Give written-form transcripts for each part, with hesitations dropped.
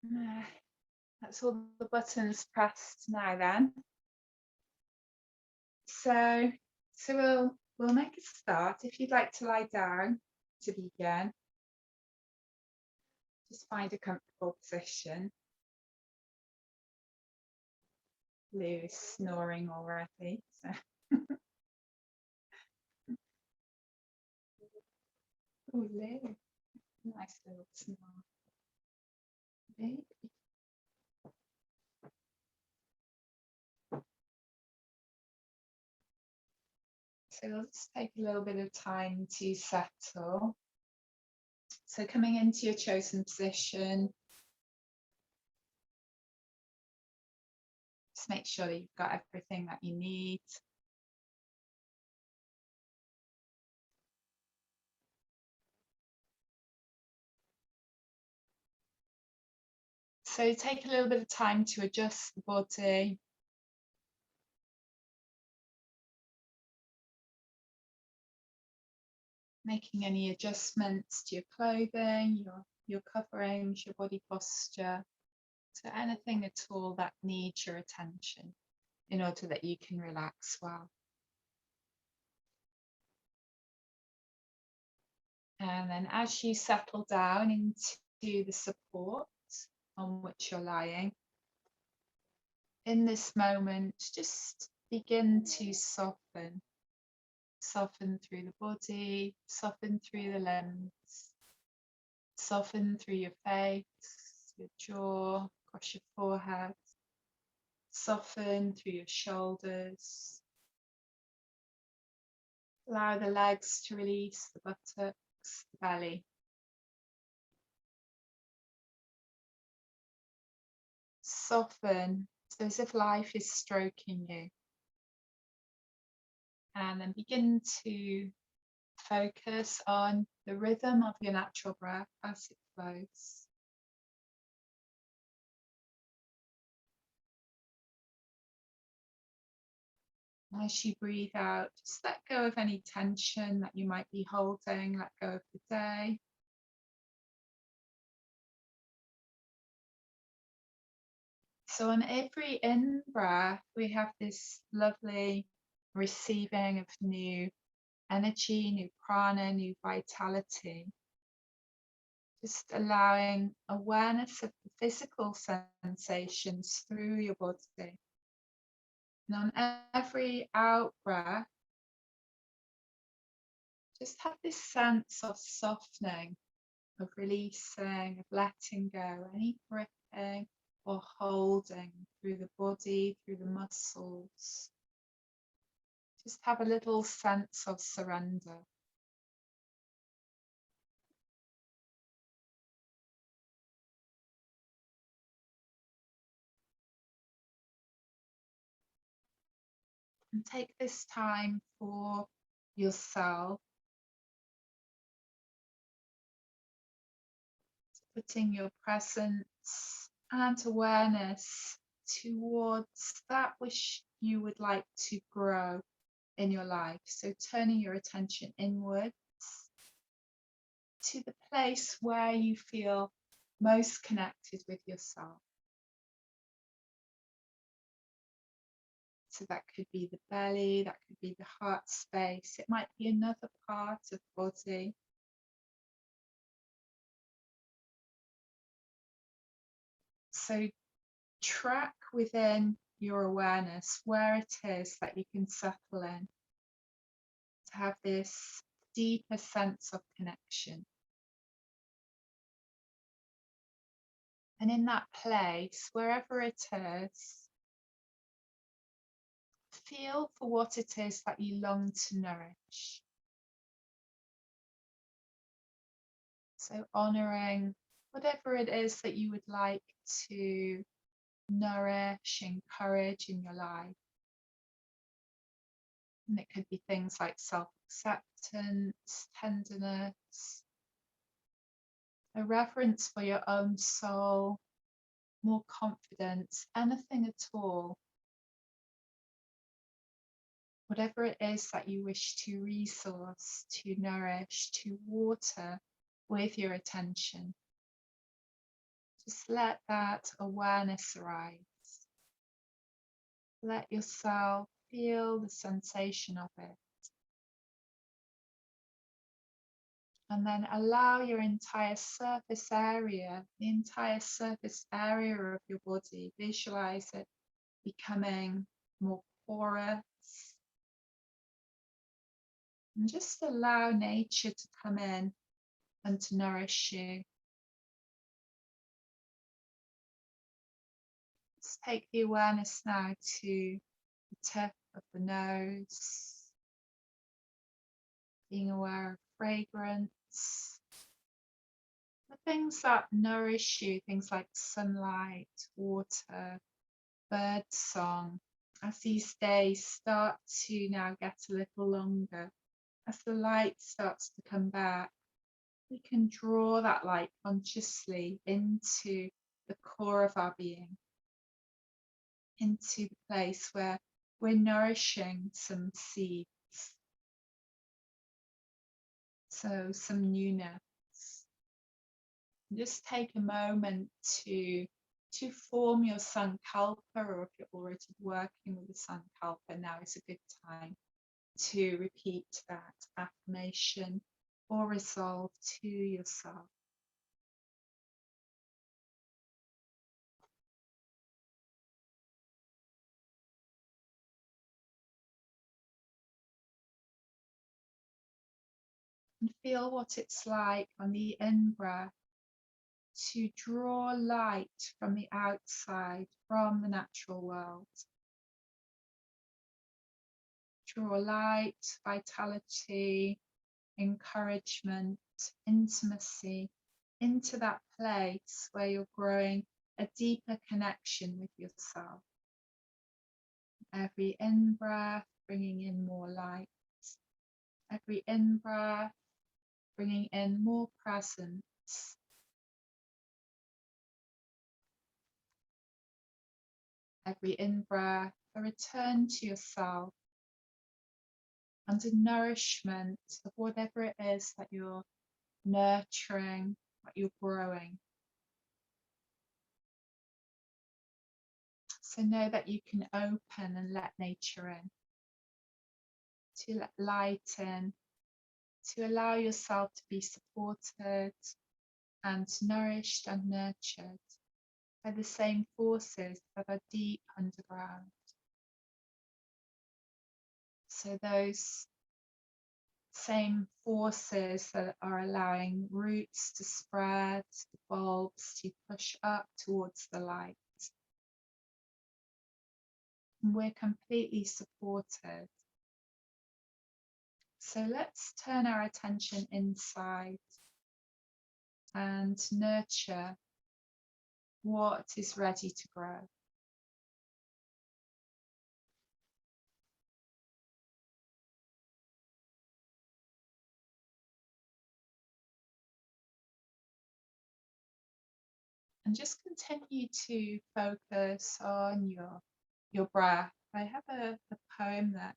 Uh, That's all the buttons pressed now then. So we'll make a start. If you'd like to lie down to begin, just find a comfortable position. Lou's snoring already. So. Oh, Lou, nice little snore. Baby. So we'll just take a little bit of time to settle. So coming into your chosen position, just make sure that you've got everything that you need. So take a little bit of time to adjust the body. Making any adjustments to your clothing, your coverings, your body posture, so anything at all that needs your attention in order that you can relax well. And then as you settle down into the support on which you're lying, in this moment, just begin to soften. Soften through the body, soften through the limbs, soften through your face, your jaw, across your forehead, soften through your shoulders. Allow the legs to release, the buttocks, the belly. Soften, so as if life is stroking you. And then begin to focus on the rhythm of your natural breath as it flows. As you breathe out, just let go of any tension that you might be holding, let go of the day. So on every in-breath, we have this lovely receiving of new energy, new prana, new vitality. Just allowing awareness of the physical sensations through your body. And on every out-breath, just have this sense of softening, of releasing, of letting go, any gripping or holding through the body, through the muscles. Just have a little sense of surrender. And take this time for yourself, putting your presence and awareness towards that which you would like to grow in your life. So turning your attention inwards to the place where you feel most connected with yourself. So that could be the belly, that could be the heart space, it might be another part of the body. So track within your awareness where it is that you can settle in to have this deeper sense of connection. And in that place, wherever it is, feel for what it is that you long to nourish. So honoring whatever it is that you would like to nourish, encourage in your life. And it could be things like self-acceptance, tenderness, a reverence for your own soul, more confidence, anything at all. Whatever it is that you wish to resource, to nourish, to water with your attention. Just let that awareness arise. Let yourself feel the sensation of it. And then allow your entire surface area, the entire surface area of your body, visualize it becoming more porous. And just allow nature to come in and to nourish you. Let's take the awareness now to the tip of the nose, being aware of fragrance, the things that nourish you, things like sunlight, water, bird song. As these days start to now get a little longer, as the light starts to come back, we can draw that light consciously into the core of our being, into the place where we're nourishing some seeds, so some newness. Just take a moment to form your sankalpa, or if you're already working with the sankalpa, now is a good time to repeat that affirmation or resolve to yourself. And feel what it's like on the in-breath to draw light from the outside, from the natural world. Draw light, vitality, encouragement, intimacy into that place where you're growing a deeper connection with yourself. Every in-breath, bringing in more light. Every in-breath, bringing in more presence. Every in-breath, a return to yourself and a nourishment of whatever it is that you're nurturing, that you're growing. So know that you can open and let nature in, to let light in, to allow yourself to be supported and nourished and nurtured by the same forces that are deep underground. So those same forces that are allowing roots to spread, the bulbs to push up towards the light. And we're completely supported. So let's turn our attention inside and nurture what is ready to grow. And just continue to focus on your breath. I have a poem that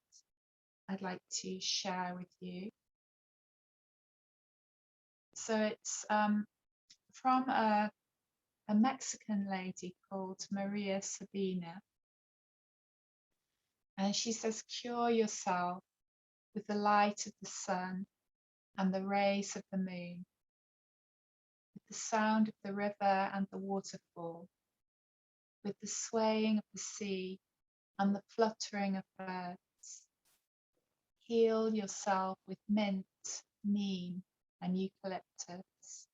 I'd like to share with you. So it's from a Mexican lady called Maria Sabina. And she says, cure yourself with the light of the sun and the rays of the moon, with the sound of the river and the waterfall, with the swaying of the sea and the fluttering of birds. Heal yourself with mint, neem, and eucalyptus.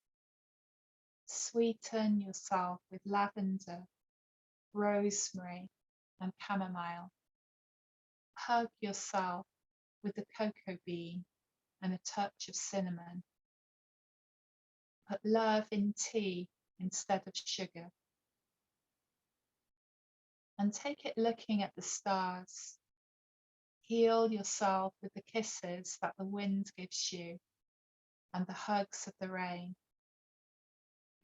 Sweeten yourself with lavender, rosemary, and chamomile. Hug yourself with the cocoa bean and a touch of cinnamon. Put love in tea instead of sugar. And take it looking at the stars. Heal yourself with the kisses that the wind gives you and the hugs of the rain.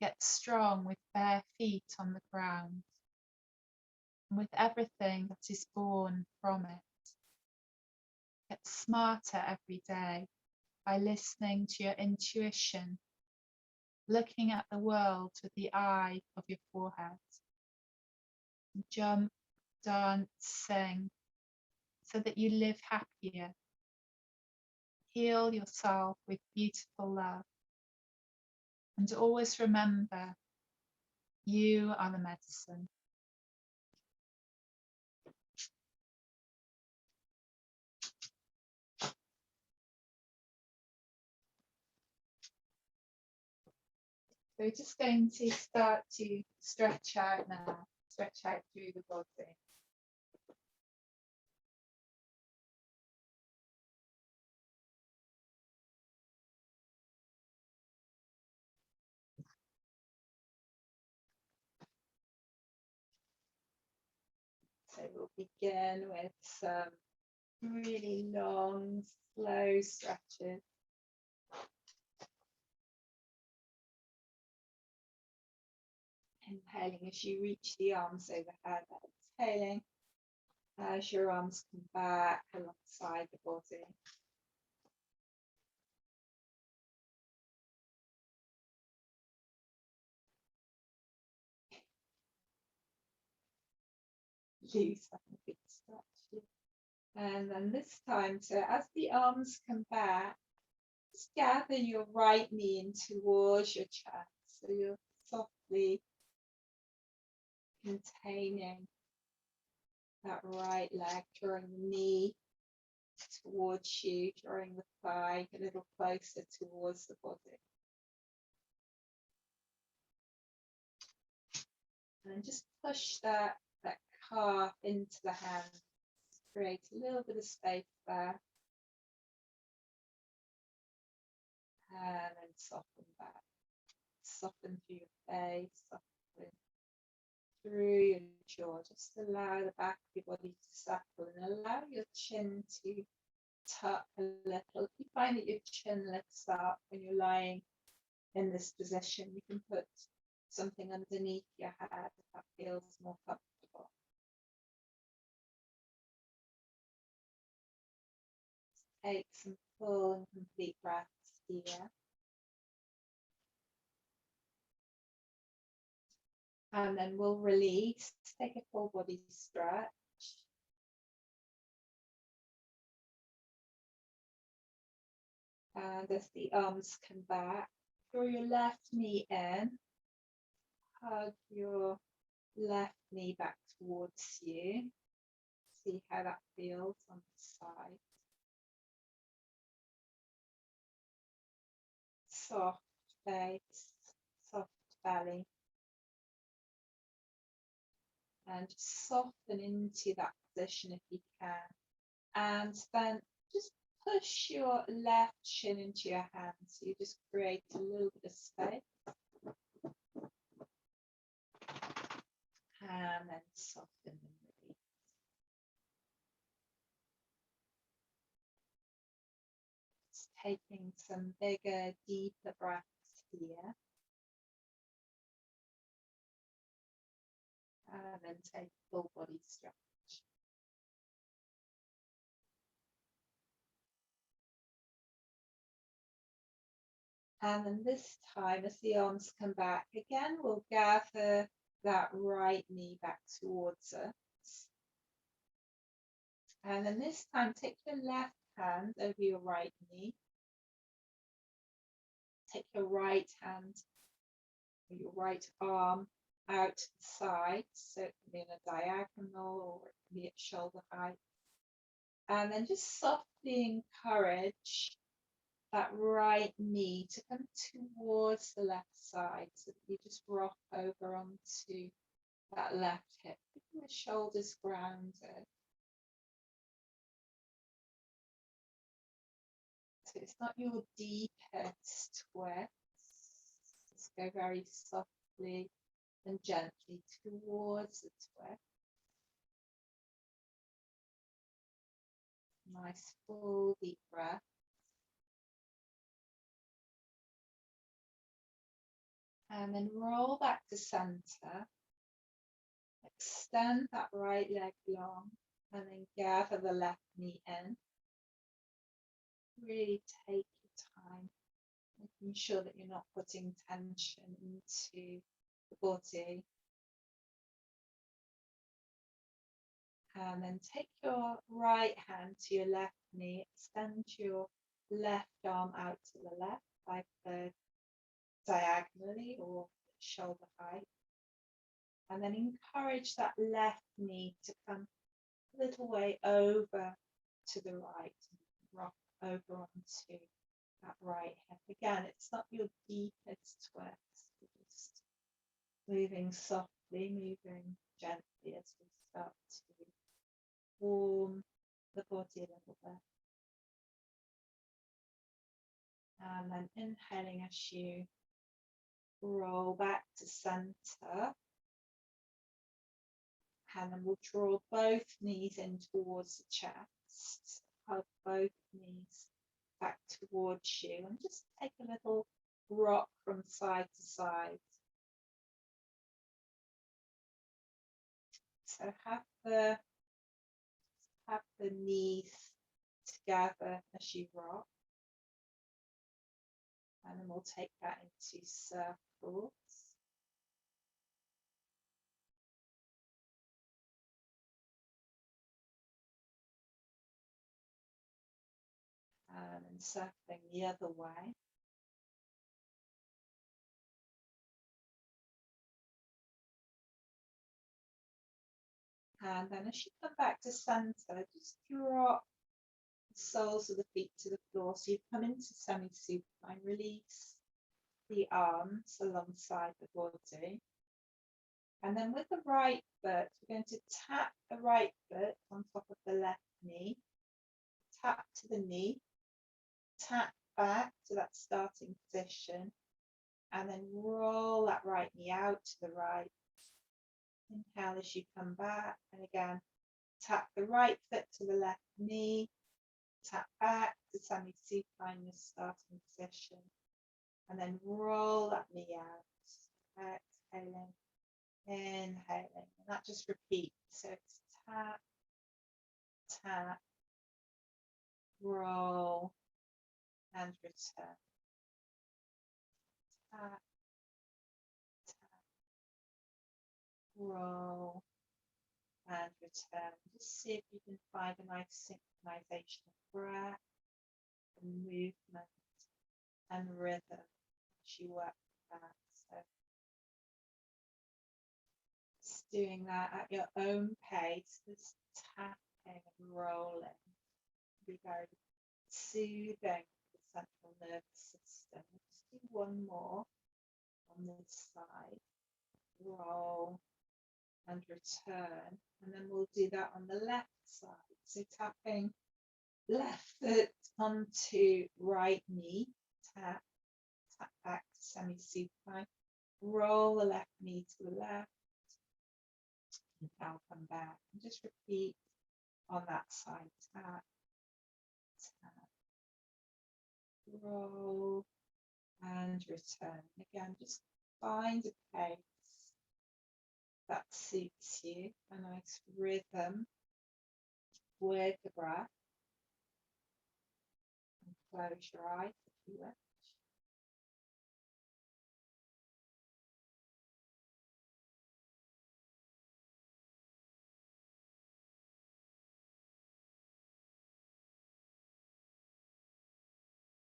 Get strong with bare feet on the ground and with everything that is born from it. Get smarter every day by listening to your intuition looking at the world with the eye of your forehead. Jump, dance, sing, so that you live happier. Heal yourself with beautiful love. And always remember, you are the medicine. So we're just going to start to stretch out now, stretch out through the body. So we'll begin with some really long, slow stretches. Inhaling as you reach the arms overhead, exhaling as your arms come back alongside the body. Use that big stretch. And then this time, so as the arms come back, just gather your right knee in towards your chest. So you're softly containing that right leg, drawing the knee towards you, drawing the thigh a little closer towards the body. And then just push that calf into the hand. Create a little bit of space there. And then soften back. Soften through your face, soften through your jaw. Just allow the back of your body to settle and allow your chin to tuck a little. If you find that your chin lifts up when you're lying in this position, you can put something underneath your head if that feels more comfortable. Take some full and complete breaths here. And then we'll release, take a full body stretch. And as the arms come back, draw your left knee in, hug your left knee back towards you. See how that feels on the side. Soft face, soft belly. And just soften into that position if you can. And then just push your left shin into your hand. So you just create a little bit of space. And then soften and release. Just taking some bigger, deeper breaths here. And then take full body stretch. And then this time, as the arms come back, again, we'll gather that right knee back towards us. And then this time, take your left hand over your right knee. Take your right hand or your right arm out to the side, so it can be in a diagonal or it can be at shoulder height. And then just softly encourage that right knee to come towards the left side, so that you just rock over onto that left hip, keeping the shoulders grounded. So it's not your deepest twist. Just go very softly and gently towards the twist. Nice full deep breath. And then roll back to center. Extend that right leg long and then gather the left knee in. Really take your time Making sure that you're not putting tension into the body. And then take your right hand to your left knee, extend your left arm out to the left, either diagonally or shoulder height. And then encourage that left knee to come a little way over to the right, rock over onto that right hip. Again, it's not your deepest twist, you're just moving softly, moving gently as we start to warm the body a little bit. And then inhaling as you roll back to center. And then we'll draw both knees in towards the chest. Hug both knees back towards you. And just take a little rock from side to side. So have the knees together as you rock. And then we'll take that into circles. And then circling the other way. And then as you come back to center, just drop the soles of the feet to the floor. So you come into semi-supine, release the arms alongside the body. And then with the right foot, we're going to tap the right foot on top of the left knee, tap to the knee, tap back to that starting position, and then roll that right knee out to the right. Inhale as you come back, and again, tap the right foot to the left knee, tap back to semi-supine, your starting position, and then roll that knee out. Exhaling, inhaling, and that just repeats. So it's tap, tap, roll, and return. Tap, tap, roll, and return. Just see if you can find a nice synchronization of breath and movement and rhythm as you work with that. So just doing that at your own pace, just tapping and rolling. Be very soothing for the central nervous system. Just do one more on this side. Roll and return, and then we'll do that on the left side. So tapping left foot onto right knee, tap, tap back to semi-supine, roll the left knee to the left, and now come back, and just repeat on that side, tap, tap, roll, and return. Again, just find a pace that suits you, a nice rhythm with the breath. And close your eyes if you wish.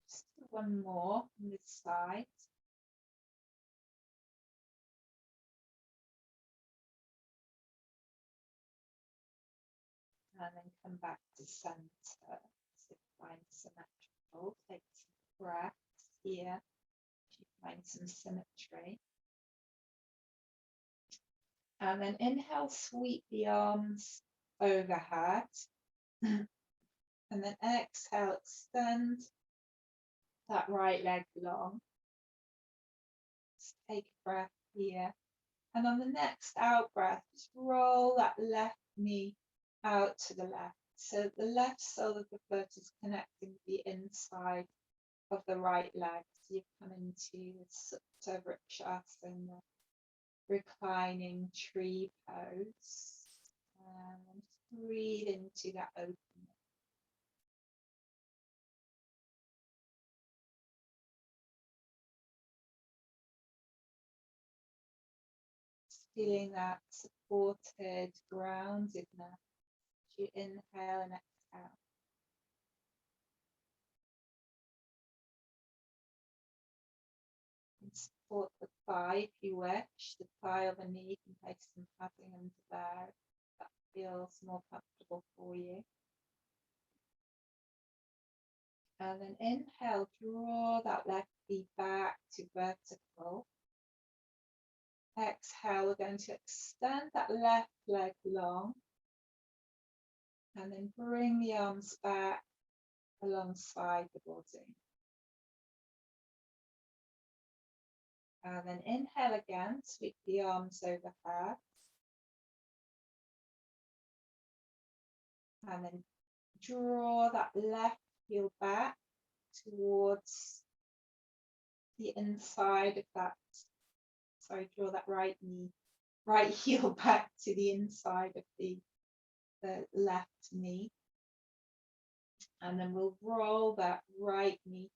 Just do one more on this side. And then come back to center. So find symmetrical. Take some breaths here. You find some symmetry. And then inhale, sweep the arms overhead. And then exhale, extend that right leg long. Just take a breath here. And on the next out breath, just roll that left knee out to the left. So the left sole of the foot is connecting with the inside of the right leg. So you come into Supta Vrikshasana, reclining tree pose. And just breathe into that openness. feeling that supported, groundedness as you inhale and exhale. And support the thigh if you wish, the thigh or the knee, you can place some padding under there if that feels more comfortable for you. And then inhale, draw that left knee back to vertical. Exhale, we're going to extend that left leg long. And then bring the arms back alongside the body. And then inhale again, sweep the arms overhead. And then draw that left heel back towards the inside of that, draw that right heel back to the inside of the left knee. And then we'll roll that right knee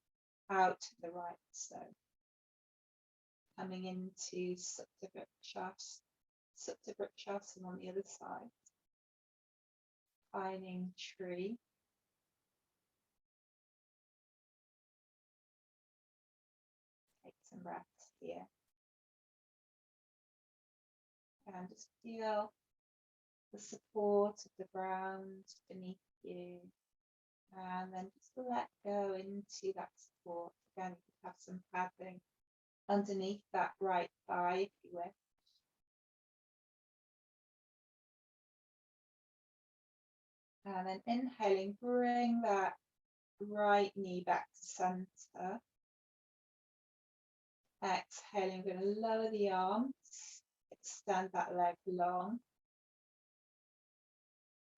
out to the right. So coming into Supta Vrikshasana on the other side. Finding tree. Take some breaths here. And just feel the support of the ground beneath you. And then just let go into that support. Again, you can have some padding underneath that right thigh if you wish. And then inhaling, bring that right knee back to center. Exhaling, we're going to lower the arms, extend that leg long.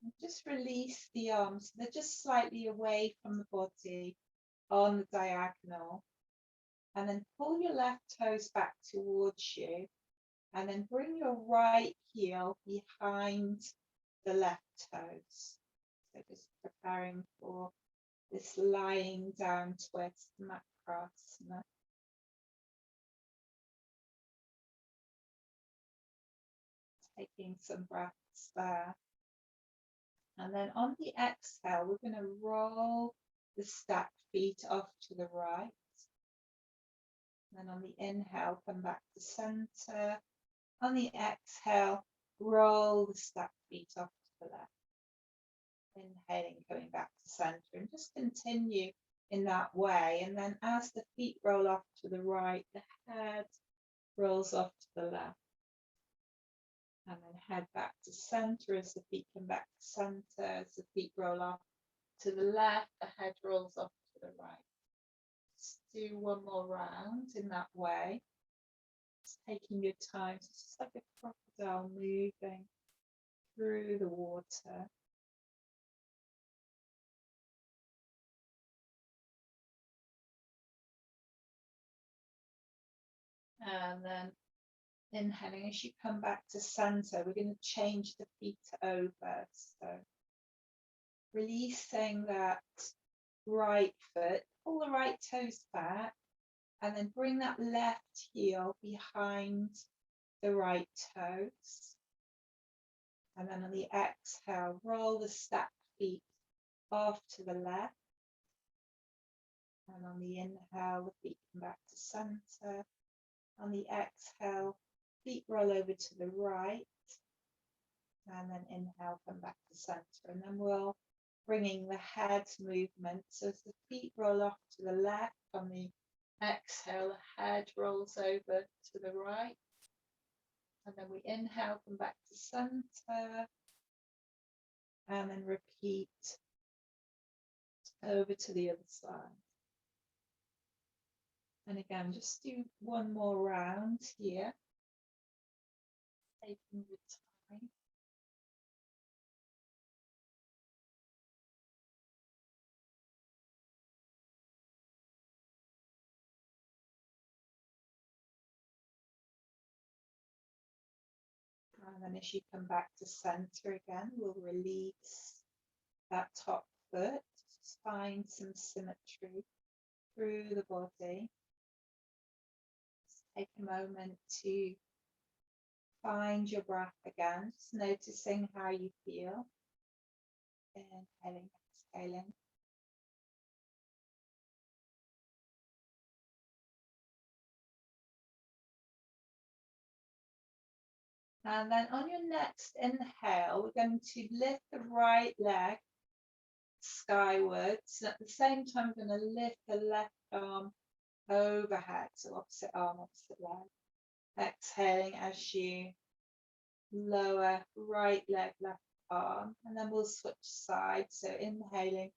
And just release the arms. They're just slightly away from the body on the diagonal. And then pull your left toes back towards you. And then bring your right heel behind the left toes. So just preparing for this lying down twist, Makrasana. Taking some breaths there. And then on the exhale, we're going to roll the stacked feet off to the right. And then on the inhale, come back to center. On the exhale, roll the stacked feet off to the left. Inhaling, coming back to center, and just continue in that way. And then as the feet roll off to the right, the head rolls off to the left. And then head back to center as the feet come back to center. As the feet roll off to the left, the head rolls off to the right. Just do one more round in that way. Just taking your time. So it's just like a crocodile moving through the water. And then inhaling, as you come back to center, we're going to change the feet over. So releasing that right foot, pull the right toes back, and then bring that left heel behind the right toes. And then on the exhale, roll the stacked feet off to the left. And on the inhale, the feet come back to center. On the exhale, feet roll over to the right. And then inhale, come back to center. And then we'll bringing the head movement. So as the feet roll off to the left, on the exhale, the head rolls over to the right. And then we inhale, come back to center. And then repeat over to the other side. And again, just do one more round here. Taking your time. And then as you come back to center again, we'll release that top foot. Just find some symmetry through the body. Just take a moment to find your breath again, just noticing how you feel. Inhaling, exhaling. And then on your next inhale, we're going to lift the right leg skywards. And at the same time, we're going to lift the left arm overhead. So opposite arm, opposite leg. Exhaling as you lower right leg, left arm. And then we'll switch sides. So inhaling,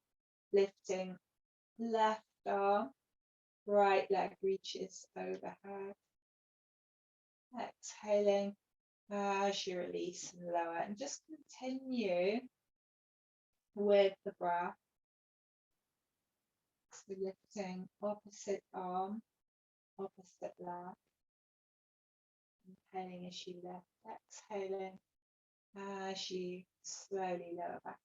lifting left arm, right leg reaches overhead. Exhaling as you release and lower, and just continue with the breath. So lifting opposite arm, opposite leg. Inhaling as you lift, exhaling as you slowly lower back.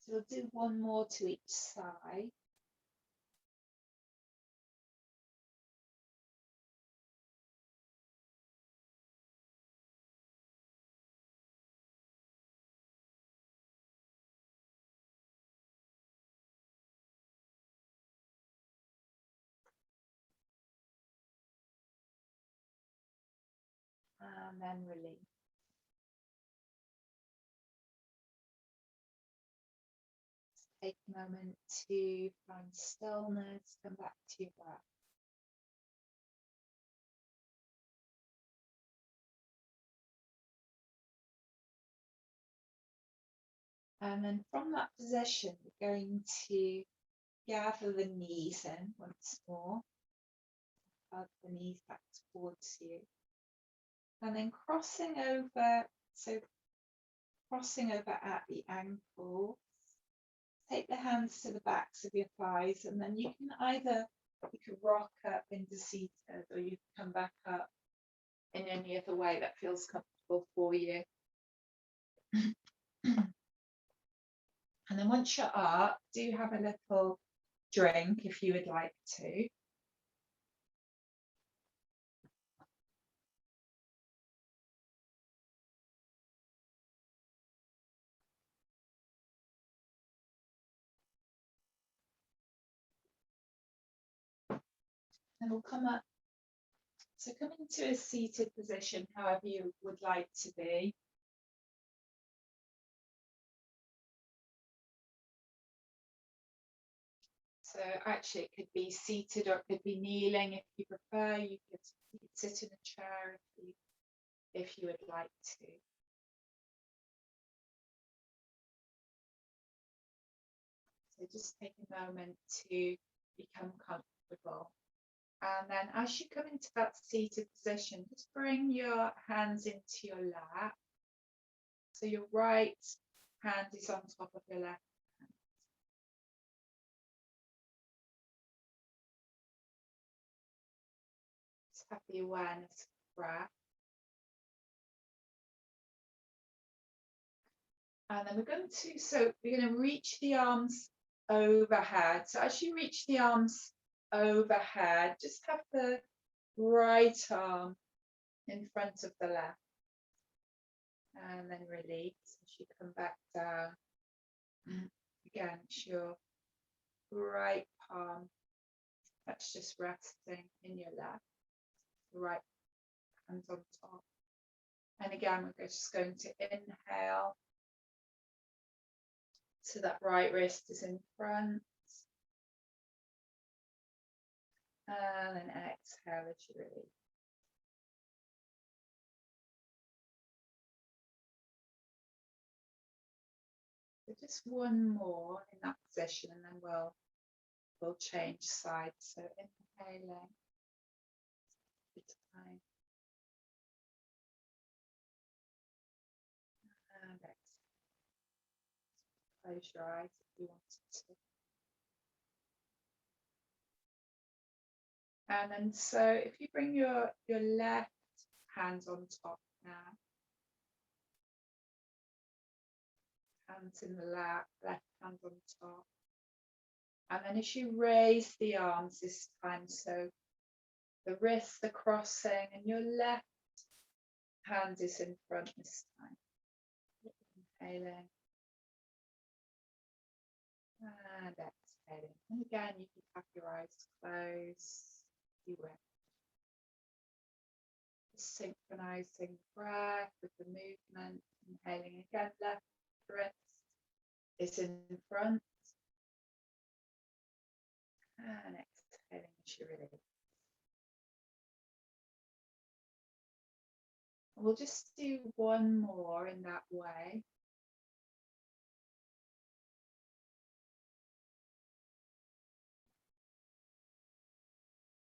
So we'll do one more to each side. And then release. Take a moment to find stillness, come back to your breath. And then from that position, we're going to gather the knees in once more. Hug the knees back towards you. And then crossing over, so crossing over at the ankles. Take the hands to the backs of your thighs, and then you can rock up into seated, or you can come back up in any other way that feels comfortable for you. And then once you're up, do have a little drink if you would like to. And we'll come up. So come into a seated position, however you would like to be. So actually it could be seated or it could be kneeling if you prefer. You could sit in a chair if you would like to. So just take a moment to become comfortable. And then as you come into that seated position, just bring your hands into your lap. So your right hand is on top of your left hand. Just have the awareness of breath. And then we're going to reach the arms overhead. So as you reach the arms overhead, just have the right arm in front of the left. And then release as you come back down. Again, it's your right palm that's just resting in your left. The right hand on top. And again, we're just going to inhale. So that right wrist is in front. And then exhale as you release. So just one more in that position, and then we'll change sides. So inhaling the time and exhale. Close your eyes if you wanted to. And then so if you bring your left hand on top now, hands in the lap, left hand on top. And then as you raise the arms this time, so the wrists are crossing and your left hand is in front this time. Inhaling and exhaling. And again, you can have your eyes closed. You will. Synchronizing breath with the movement. Inhaling again, left wrist is in front. And exhaling as you release. We'll just do one more in that way.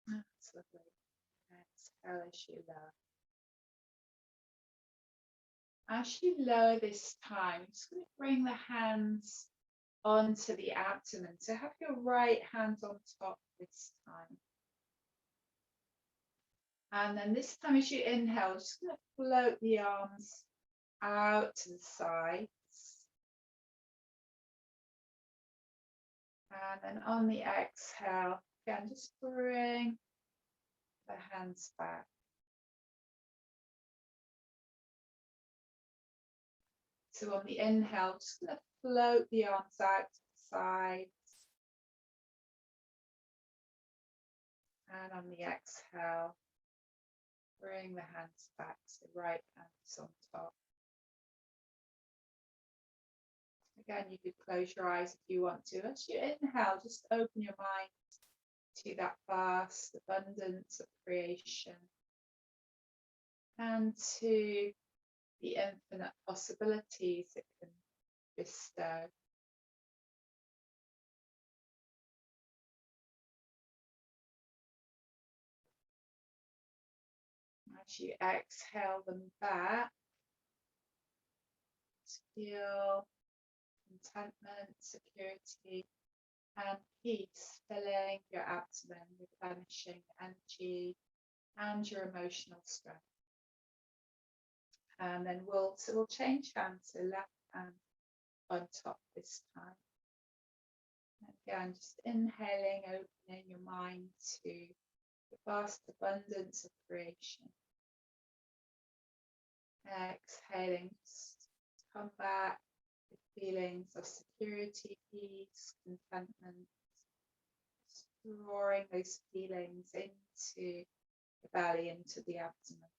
That's lovely. Exhale as you lower. As you lower this time, just going to bring the hands onto the abdomen. So have your right hand on top this time. And then this time as you inhale, just going to float the arms out to the sides. And then on the exhale, again, just bring the hands back. So on the inhale, just going to float the arms out to the sides. And on the exhale, bring the hands back, so right hands on top. Again, you could close your eyes if you want to. As you inhale, just open your mind to that vast abundance of creation and to the infinite possibilities it can bestow. As you exhale them back, feel contentment, security, and peace filling your abdomen, replenishing energy and your emotional strength. And then we'll change hands, so left hand on top this time. And again, just inhaling, opening your mind to the vast abundance of creation. Exhaling, just come back with feelings of security, peace, contentment, just drawing those feelings into the belly, into the abdomen.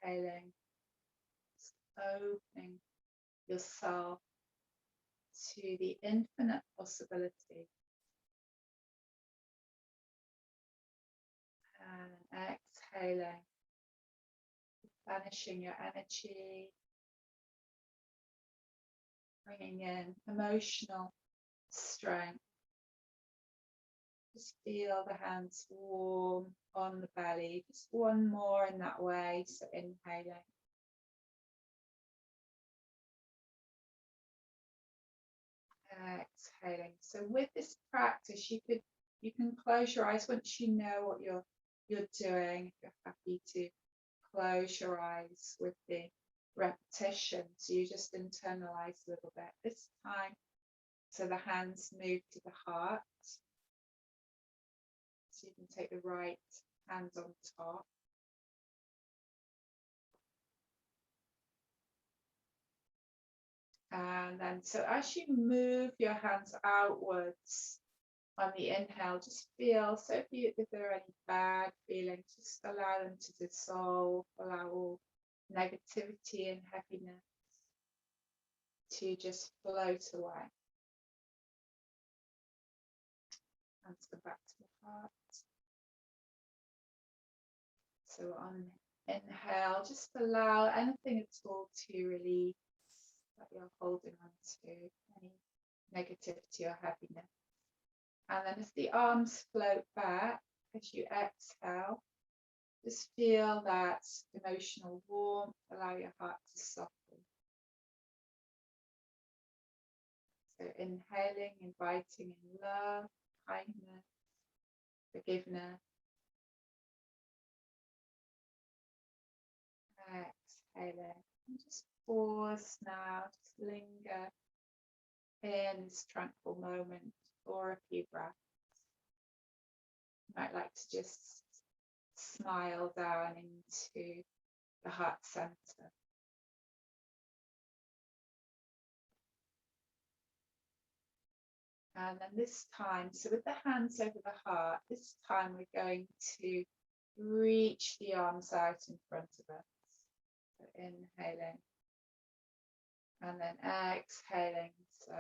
Inhaling, just opening yourself to the infinite possibility. And exhaling, banishing your energy, bringing in emotional strength. Just feel the hands warm on the belly. Just one more in that way. So inhaling. Exhaling. So with this practice, you can close your eyes once you know what you're doing. If you're happy to close your eyes with the repetition, so you just internalize a little bit this time. So the hands move to the heart. So you can take the right hand on top. And then, so as you move your hands outwards on the inhale, just feel, so if there are any bad feelings, just allow them to dissolve, allow all negativity and heaviness to just float away. Hands go back to the heart. So on Inhale, just allow anything at all to release that you're holding on to, any negativity or heaviness. And then as the arms float back, as you exhale, just feel that emotional warmth, allow your heart to soften. So inhaling, inviting in love, kindness, forgiveness. Exhaling. And just pause now, just linger in this tranquil moment for a few breaths. You might like to just smile down into the heart center. And then this time, so with the hands over the heart, this time we're going to reach the arms out in front of us. So inhaling and then exhaling. So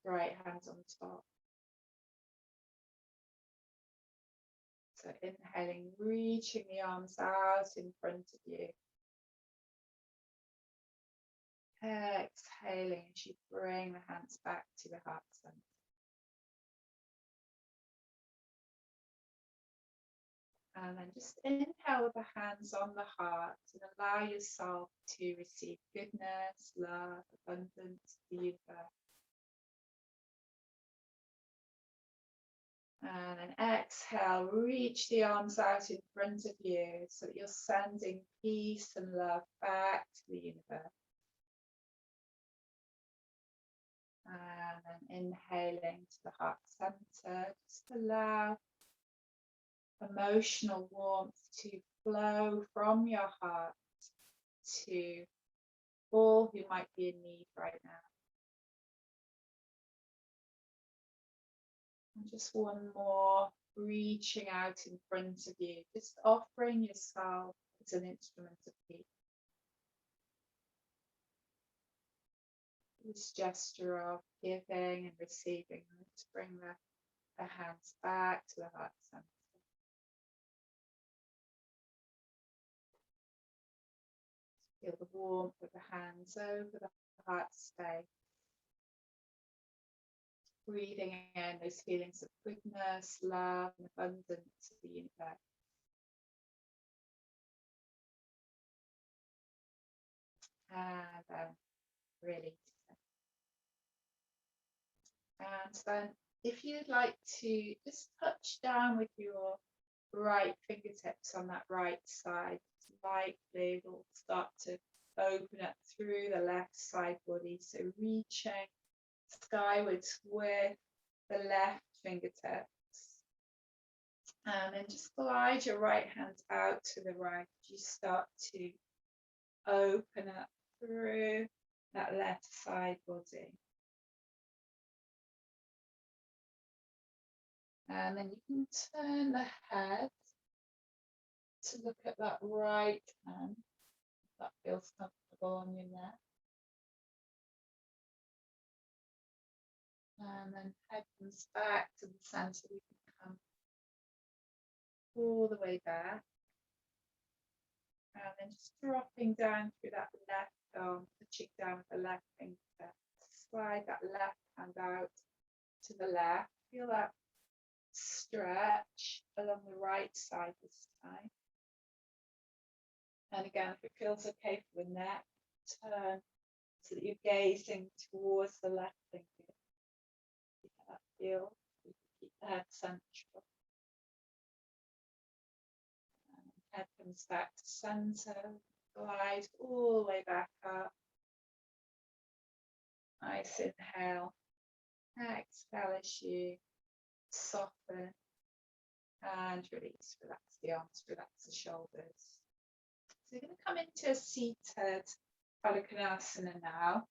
right hand on top. So inhaling, reaching the arms out in front of you. Exhaling as you bring the hands back to the heart center. And then just inhale with the hands on the heart and allow yourself to receive goodness, love, abundance, the universe. And then exhale, reach the arms out in front of you so that you're sending peace and love back to the universe. And then inhaling to the heart center, just allow emotional warmth to flow from your heart to all who might be in need right now. And just one more, reaching out in front of you, just offering yourself as an instrument of peace. This gesture of giving and receiving, to bring the hands back to the heart center. Feel the warmth of the hands over the heart space. Breathing in those feelings of goodness, love, and abundance of the universe. And then release. And then if you'd like to just touch down with your right fingertips on that right side, likely will start to open up through the left side body. So reaching skywards with the left fingertips. And then just glide your right hand out to the right. You start to open up through that left side body. And then you can turn the head to look at that right hand. If that feels comfortable on your neck. And then head comes back to the center. We can come all the way back. And then just dropping down through that left arm, touching down with the left finger. Slide that left hand out to the left. Feel that stretch along the right side this time. And again, if it feels okay for the neck, turn so that you're gazing towards the left finger. See how that feels. You can keep the head central. And head comes back to center. Glide all the way back up. Nice inhale. Exhale as you soften and release. Relax the arms, relax the shoulders. So you're going to come into a seated Baddha now.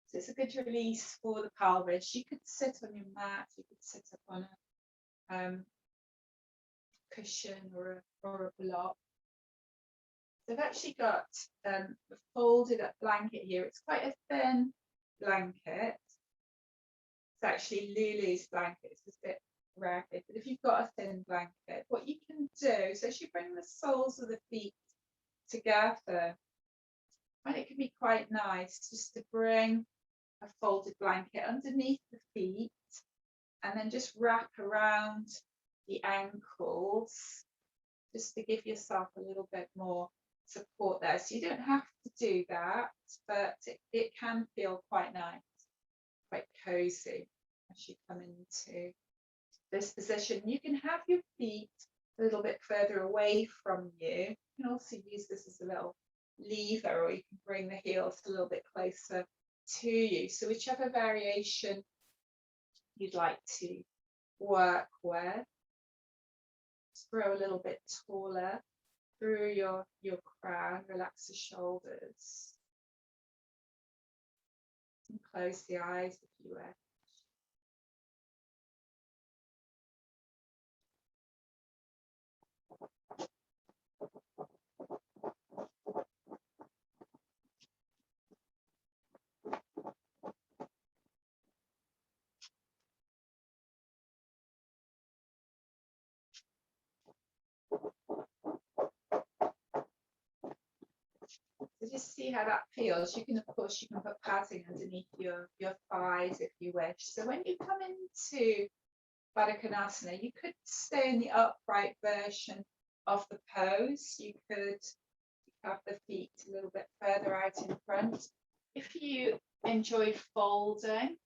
So it's a good release for the pelvis. You could sit on your mat, you could sit up on a cushion or a block. So I've actually got a folded up blanket here. It's quite a thin blanket. It's actually Lulu's blanket. It's a bit ragged, but if you've got a thin blanket, what you can do, so as you bring the soles of the feet together, and it can be quite nice just to bring a folded blanket underneath the feet and then just wrap around the ankles just to give yourself a little bit more support there. So you don't have to do that, but it can feel quite nice, quite cozy as you come into this position. You can have your feet a little bit further away from you. You can also use this as a little lever, or you can bring the heels a little bit closer to you. So whichever variation you'd like to work with. Just grow a little bit taller through your crown, relax the shoulders. And close the eyes if you wish. So just see how that feels. You can, of course, you can put padding underneath your thighs if you wish. So when you come into Baddha Konasana, you could stay in the upright version of the pose. You could have the feet a little bit further out in front. If you enjoy folding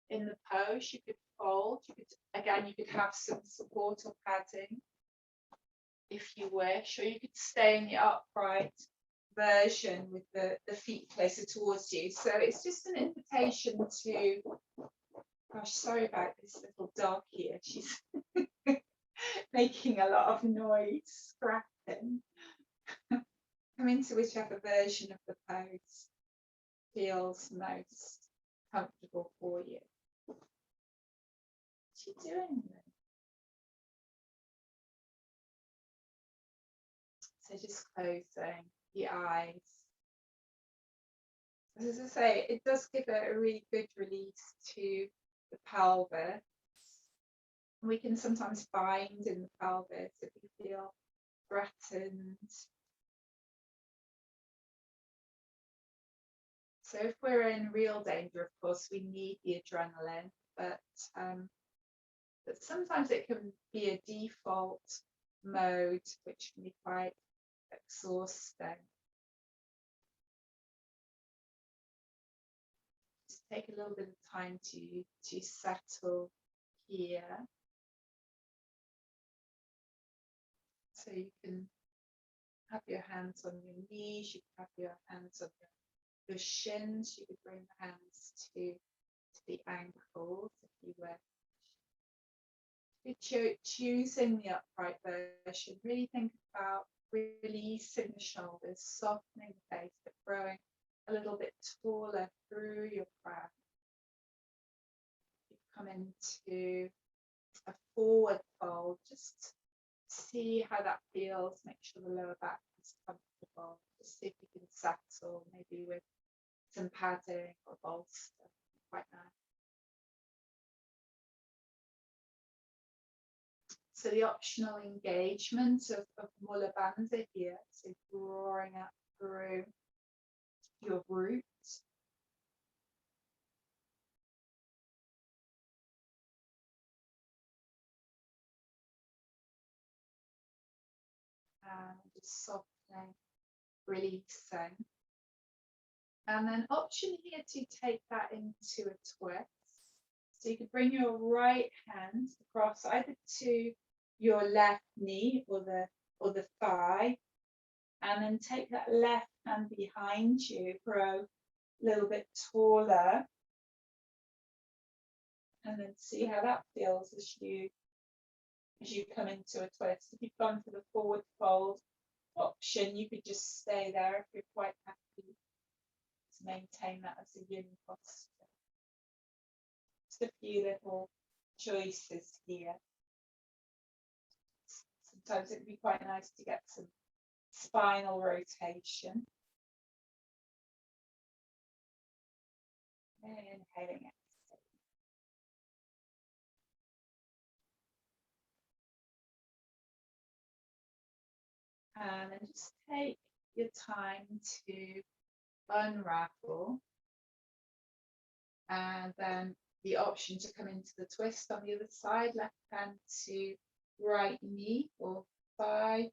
in the pose, you could fold. You could, again, you could have some support or padding if you wish, or you could stay in the upright version with the feet closer towards you. So it's just an invitation to, gosh, sorry about this little dog here. She's making a lot of noise, scratching. Come into whichever version of the pose feels most comfortable for you. What's she doing then? So just closing the eyes. As I say, it does give a really good release to the pelvis. We can sometimes bind in the pelvis if we feel threatened. So if we're in real danger, of course, we need the adrenaline, but sometimes it can be a default mode, which can be quite exhausting. Just take a little bit of time to settle here. So you can have your hands on your knees, you can have your hands on your shins, you could bring the hands to the ankles if you wish. If you're choosing the upright version, really think about releasing the shoulders, softening the face, but growing a little bit taller through your crown. You come into a forward fold, just see how that feels, make sure the lower back is comfortable. Just see if you can settle, maybe with some padding or bolster, quite nice. So the optional engagement of Mula Bandha here, so drawing up through your roots. And just softening, releasing. And then option here to take that into a twist. So you could bring your right hand across either to your left knee or the thigh, and then take that left hand behind you, grow a little bit taller, and then see how that feels as you come into a twist. If you've gone for the forward fold option, you could just stay there if you're quite happy to maintain that as a yin posture. Just a few little choices here. Sometimes it'd be quite nice to get some spinal rotation. Inhaling, exhaling. And then just take your time to unravel. And then the option to come into the twist on the other side, left hand to right knee or thigh,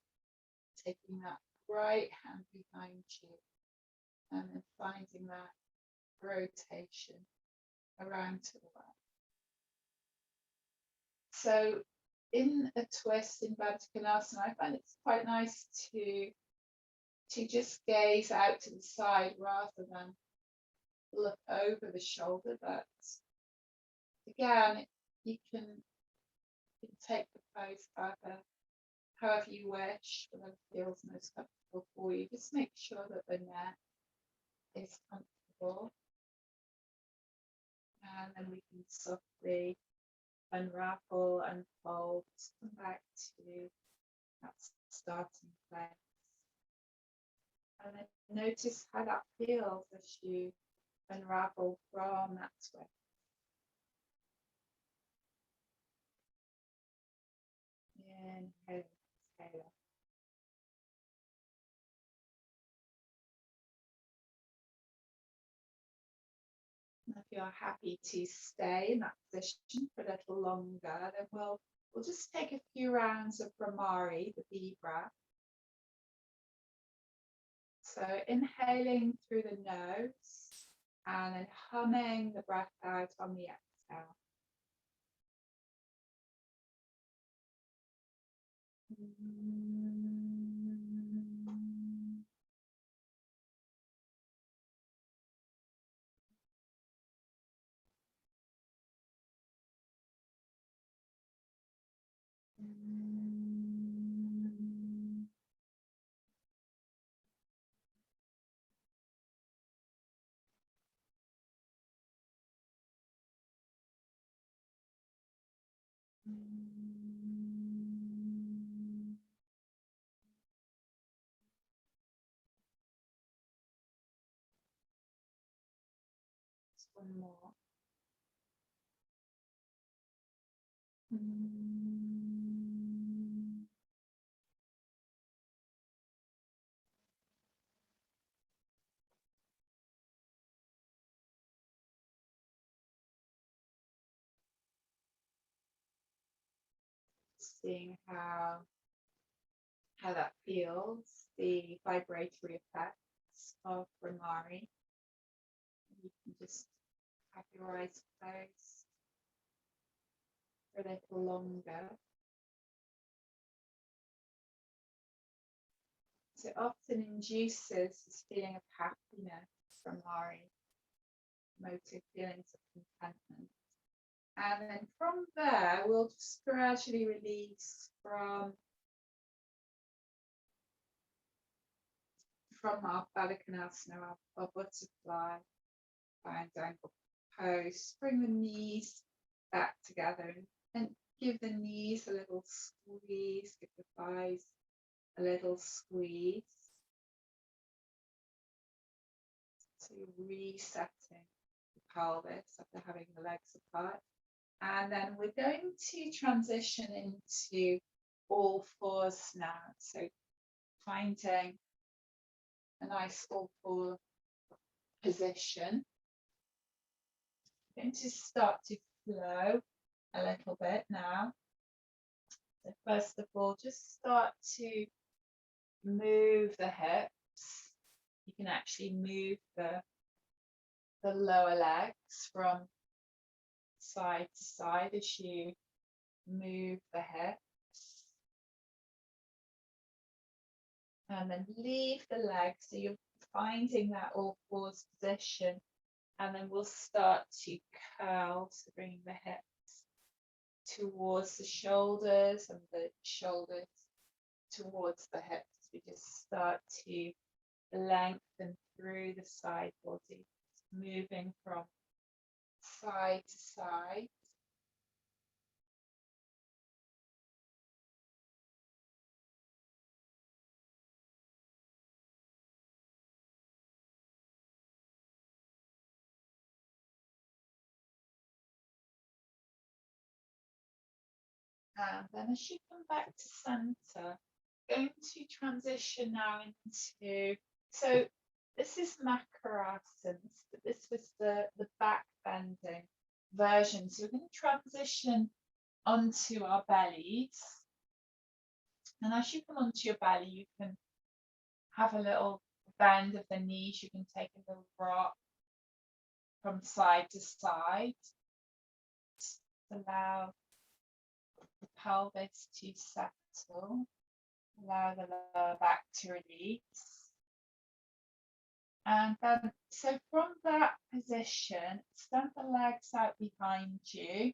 taking that right hand behind you, and then finding that rotation around to the left. So in a twist in Baddha Konasana, I find it's quite nice to just gaze out to the side rather than look over the shoulder. But again, you can take the pose however you wish, whatever feels most comfortable for you. Just make sure that the neck is comfortable, and then we can softly unravel and fold, come back to that starting place. And then notice how that feels as you unravel from that twist. Inhale, exhale. If you're happy to stay in that position for a little longer, then we'll just take a few rounds of Brahmari, the B breath. So inhaling through the nose and then humming the breath out on the exhale. Just one more. Seeing how that feels, the vibratory effects of Brahmari. You can just have your eyes closed for a little longer. So it often induces this feeling of happiness, Brahmari, emotive feelings of contentment. And then from there, we'll just gradually release from our Baddha Konasana, our butterfly, and angle pose. Bring the knees back together and give the knees a little squeeze, give the thighs a little squeeze. So you're resetting the pelvis after having the legs apart. And then we're going to transition into all fours now. So finding a nice all four position. I'm going to start to flow a little bit now. So first of all, just start to move the hips. You can actually move the lower legs from side to side as you move the hips. And then leave the legs, so you're finding that all fours position. And then we'll start to curl, so bringing the hips towards the shoulders and the shoulders towards the hips. We just start to lengthen through the side body, moving from side to side. And then as you come back to center, going to transition now into, so this is Makarasana, but this was the back bending version. So we're going to transition onto our bellies. And as you come onto your belly, you can have a little bend of the knees. You can take a little rock from side to side. Just allow the pelvis to settle. Allow the lower back to release. And then, so from that position, stand the legs out behind you.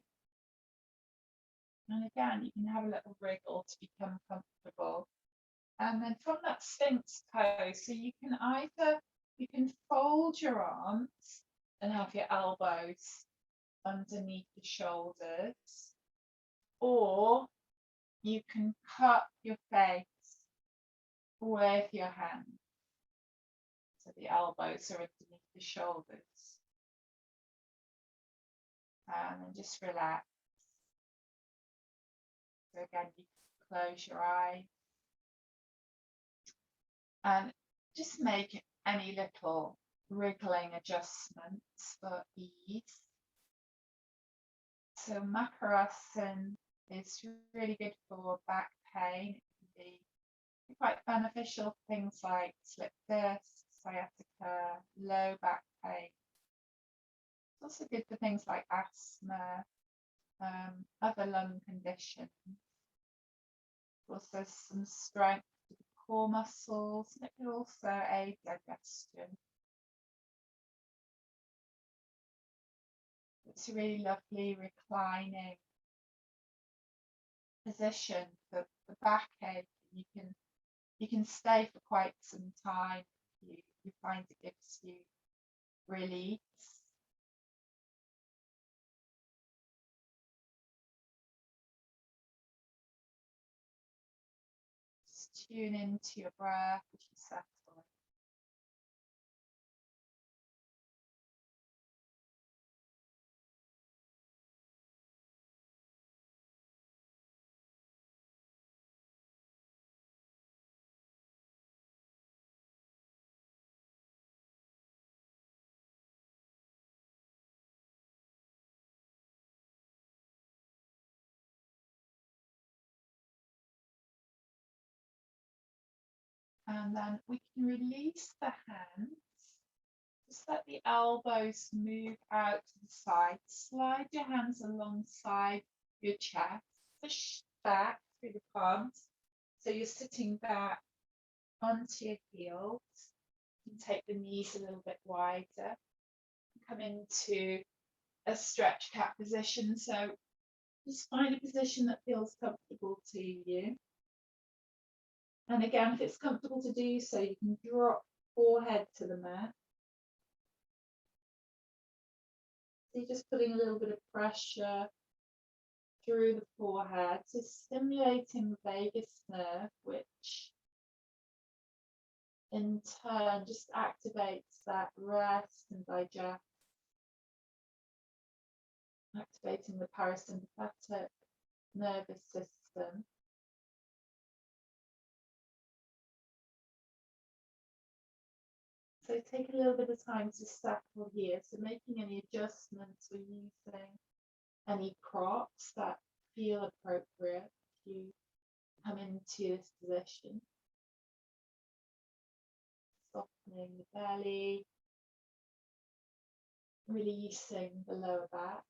And again, you can have a little wriggle to become comfortable. And then from that Sphinx pose, so you can fold your arms and have your elbows underneath the shoulders, or you can cup your face with your hands. So the elbows are underneath the shoulders. And then just relax. So again, you can close your eyes. And just make any little wriggling adjustments for ease. So Makarasana is really good for back pain. It can be quite beneficial for things like slip disc, sciatica, low back pain. It's also good for things like asthma, other lung conditions. Also some strength to the core muscles, and it can also aid digestion. It's a really lovely reclining position for backache. You can stay for quite some time if you find it gives you release. Just tune into your breath as you settle. And then we can release the hands. Just let the elbows move out to the side. Slide your hands alongside your chest. Push back through the palms. So you're sitting back onto your heels. You can take the knees a little bit wider. Come into a stretch cat position. So just find a position that feels comfortable to you. And again, if it's comfortable to do so, you can drop forehead to the mat. So you're just putting a little bit of pressure through the forehead, so stimulating the vagus nerve, which in turn just activates that rest and digest, activating the parasympathetic nervous system. So take a little bit of time to settle here. So making any adjustments or using any props that feel appropriate if you come into this position. Softening the belly, releasing the lower back.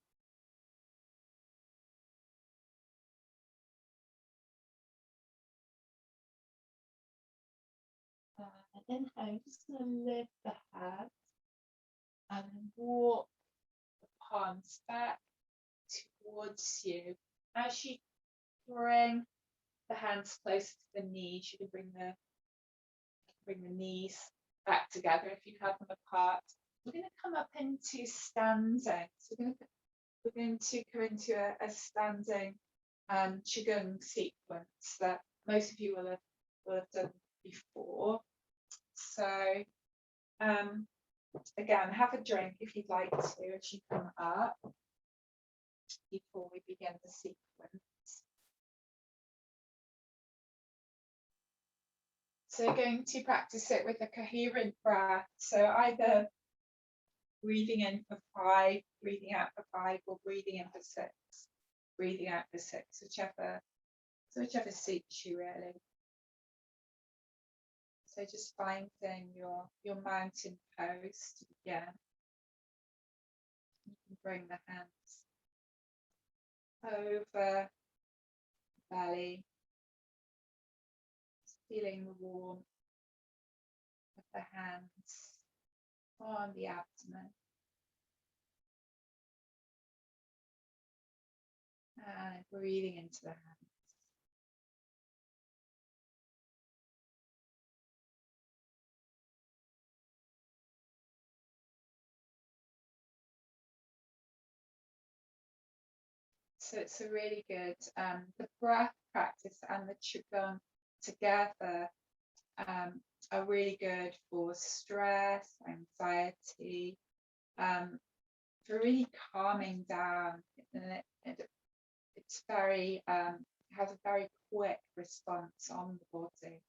And then I'm just going to lift the head and walk the palms back towards you. As you bring the hands closer to the knees, you can bring the knees back together if you have them apart. We're going to come up into standing. So we're going to come into a standing Qigong sequence that most of you will have done before. So again, have a drink if you'd like to as you come up before we begin the sequence. So we're going to practice it with a coherent breath. So either breathing in for 5, breathing out for 5, or breathing in for 6, breathing out for 6, whichever suits you really. So just finding your mountain pose to begin. You can bring the hands over the belly, feeling the warmth of the hands on the abdomen. And breathing into the hands. So it's a really good, the breath practice and the qigong together are really good for stress, anxiety, for really calming down. And it's very, has a very quick response on the body.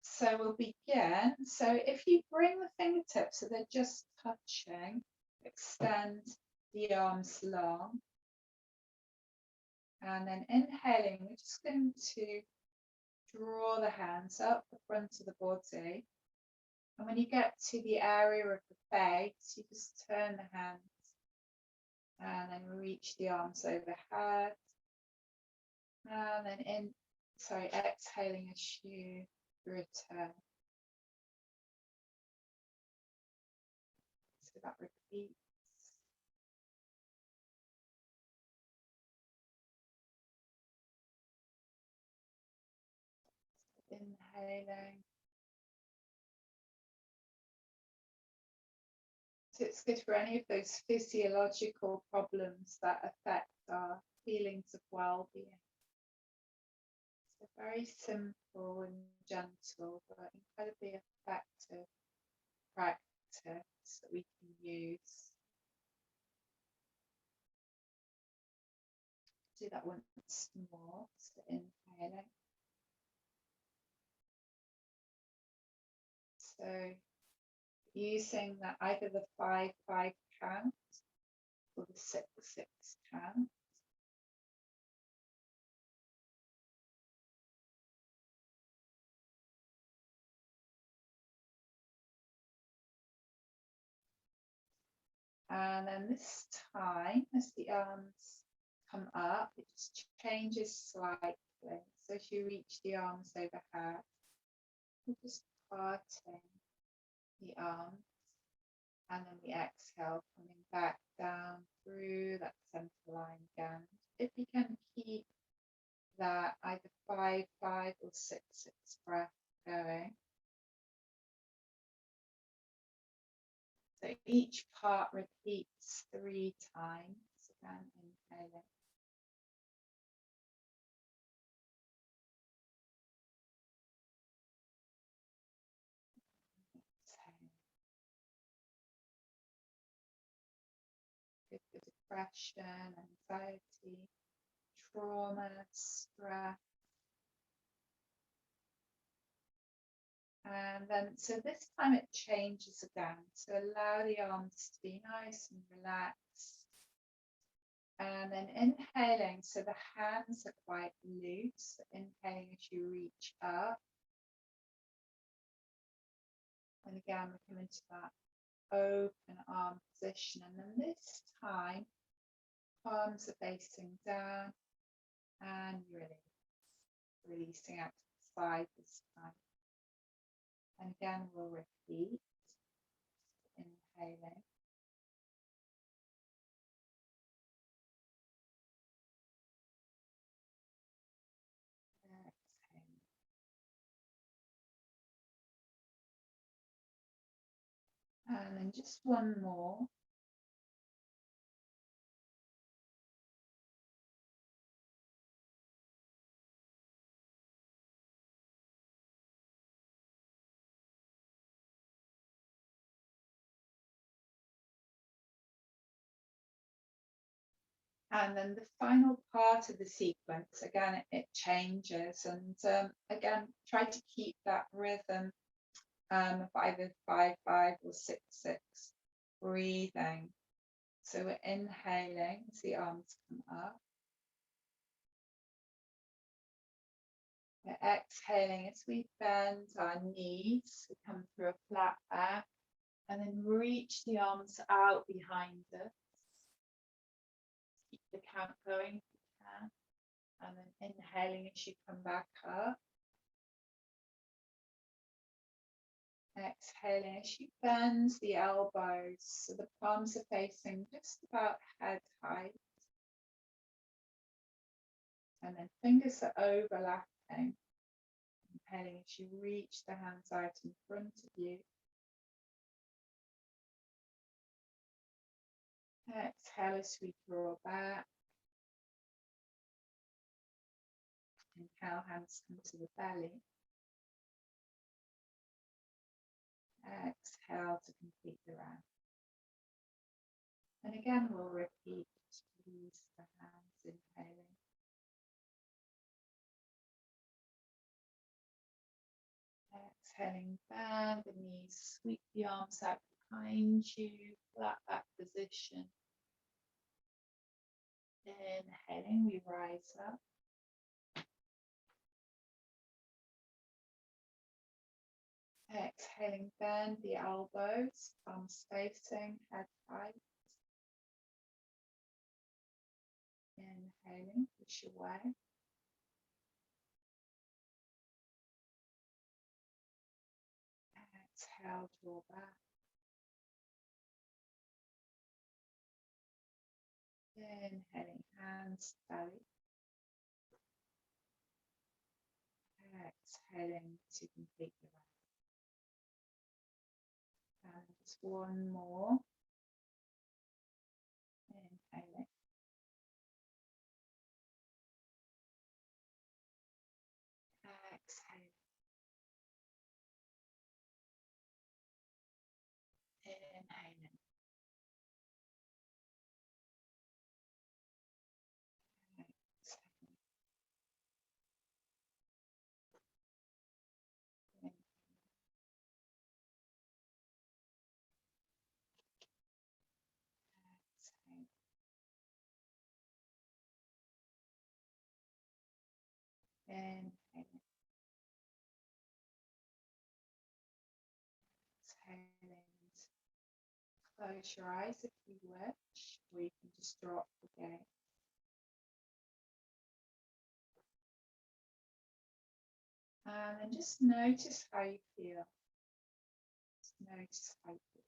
So we'll begin. So if you bring the fingertips so they're just touching, extend the arms long. And then inhaling, we're just going to draw the hands up the front of the body. And when you get to the area of the face, you just turn the hands and then reach the arms overhead. And then exhaling as you return. So that repeats. Inhaling. So it's good for any of those physiological problems that affect our feelings of well-being. It's a very simple and gentle, but incredibly effective practice that we can use. Do that once more. So inhaling. So using that either the 5-5 count or the 6-6 count. And then this time, as the arms come up, it just changes slightly. So as you reach the arms overhead, you're just parting the arms. And then we exhale, coming back down through that center line again. If you can keep that either 5-5 or 6-6 breath going. So each part repeats 3 times. Again, inhaling. Exhaling. Good for depression, anxiety, trauma, stress. And then, so this time it changes again. So allow the arms to be nice and relaxed. And then inhaling, so the hands are quite loose. Inhaling as you reach up. And again, we come into that open arm position. And then this time, palms are facing down and releasing out to the side this time. And again, we'll repeat. Inhaling. Exhaling. And then just one more. And then the final part of the sequence, again, it changes. And again, try to keep that rhythm of either 5-5 or 6-6, breathing. So we're inhaling as the arms come up. We're exhaling as we bend our knees. We come through a flat back and then reach the arms out behind us. Keep the count going if you can. And then inhaling as you come back up. Exhaling as you bend the elbows so the palms are facing just about head height. And then fingers are overlapping. Inhaling as you reach the hands out in front of you. Exhale as we draw back. Inhale, hands come to the belly. Exhale to complete the round. And again, we'll repeat, release the hands, inhaling. Exhaling, bend the knees, sweep the arms out behind you, flat back position. Inhaling, we rise up. Exhaling, bend the elbows, palms facing, head height. Inhaling, push away. Exhale, draw back. Inhaling, hands, belly. Exhaling to complete the round. And just one more. Inhaling. Exhaling. Inhaling. Exhaling. Exhaling. Inhaling. Exhaling. Close your eyes if you wish, or you can just drop the gaze. And then just notice how you feel. Just notice how you feel.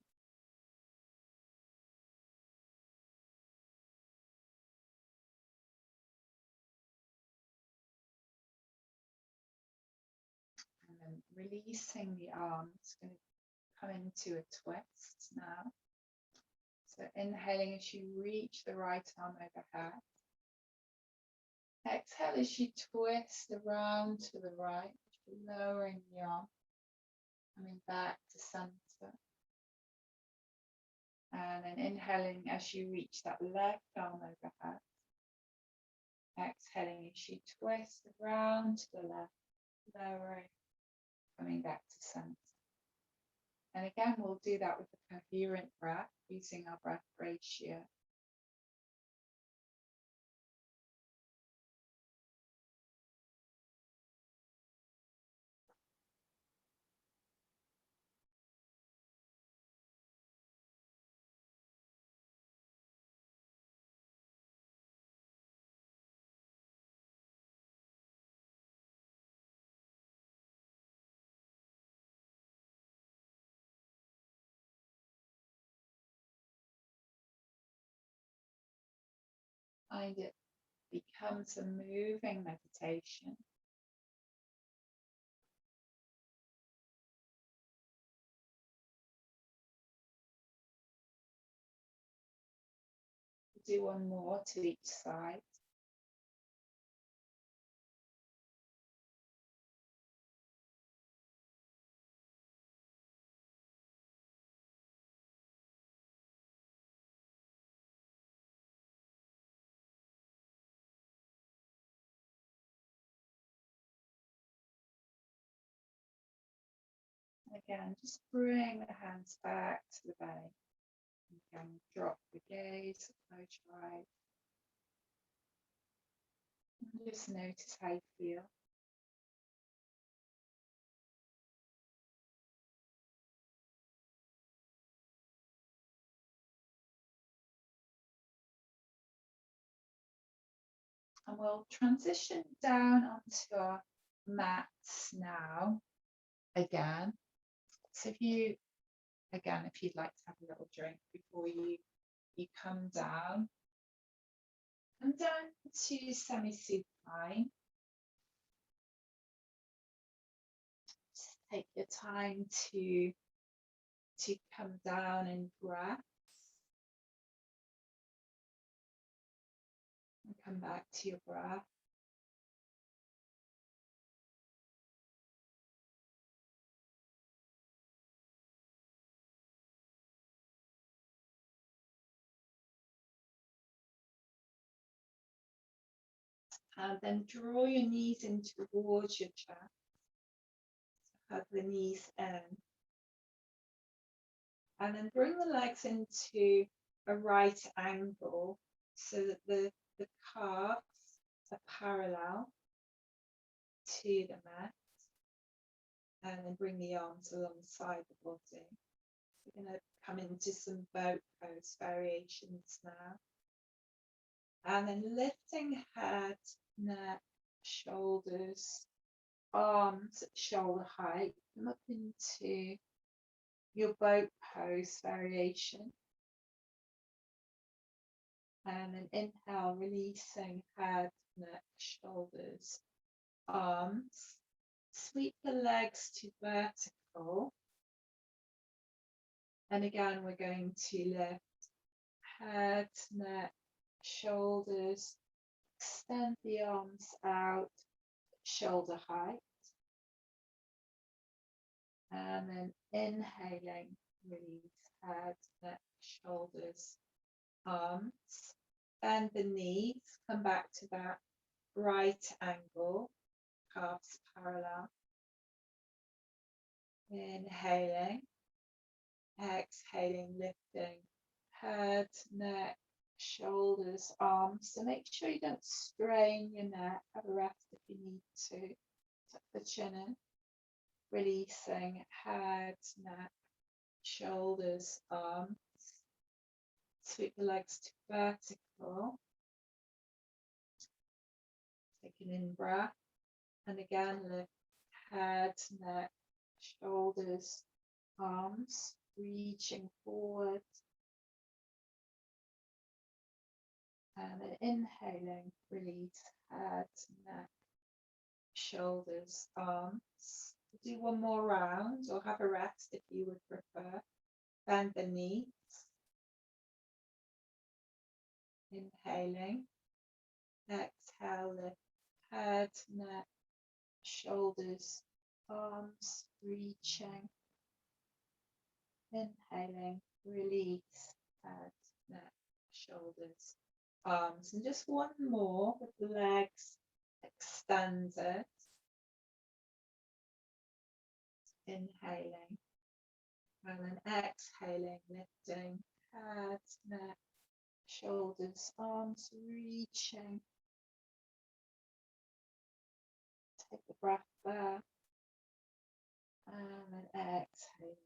And then releasing the arms, going to come into a twist now. So inhaling as you reach the right arm overhead. Exhale as you twist around to the right, lowering the arm, coming back to center. And then inhaling as you reach that left arm overhead. Exhaling as you twist around to the left, lowering, coming back to center. And again, we'll do that with a coherent breath, using our breath ratio. Find it becomes a moving meditation. Do one more to each side. Again, just bring the hands back to the belly. Again, drop the gaze, close your eyes. And just notice how you feel. And we'll transition down onto our mats now again. So if you'd like to have a little drink before you come down to semi-supine. Just take your time to come down in breath and come back to your breath. And then draw your knees in towards your chest. So hug the knees in. And then bring the legs into a right angle so that the calves are parallel to the mat. And then bring the arms alongside the body. We're going to come into some boat pose variations now. And then lifting head, neck, shoulders, arms at shoulder height. Come up into your boat pose variation. And then inhale, releasing head, neck, shoulders, arms. Sweep the legs to vertical. And again, we're going to lift head, neck, shoulders, extend the arms out, shoulder height. And then inhaling, release head, neck, shoulders, arms. Bend the knees, come back to that right angle, calves parallel. Inhaling, exhaling, lifting head, neck, shoulders, arms. So make sure you don't strain your neck. Have a rest if you need to. Tuck the chin in. Releasing head, neck, shoulders, arms. Sweep the legs to vertical. Take an in breath. And again, lift head, neck, shoulders, arms. Reaching forward. And then inhaling, release head, neck, shoulders, arms. Do one more round or have a rest if you would prefer. Bend the knees. Inhaling. Exhale, lift head, neck, shoulders, arms, reaching. Inhaling, release head, neck, shoulders, arms. And just one more with the legs extended. Inhaling and then exhaling, lifting head, neck, shoulders, arms, reaching. Take a breath there. And then exhaling.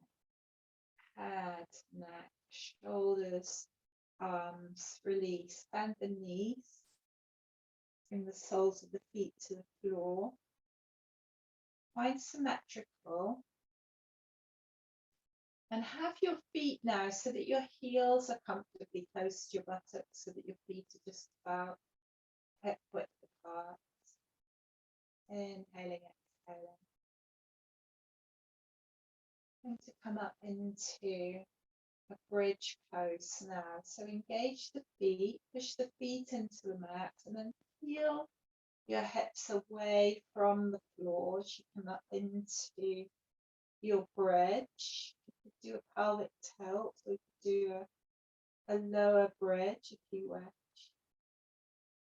Head, neck, shoulders, arms, release. Bend the knees. Bring the soles of the feet to the floor. Find symmetrical. And have your feet now so that your heels are comfortably close to your buttocks, so that your feet are just about hip width apart. Inhaling, exhaling. Going to come up into a bridge pose now. So engage the feet, push the feet into the mat, and then feel your hips away from the floor as you come up into your bridge. You could do a pelvic tilt, or you could do a lower bridge if you wish.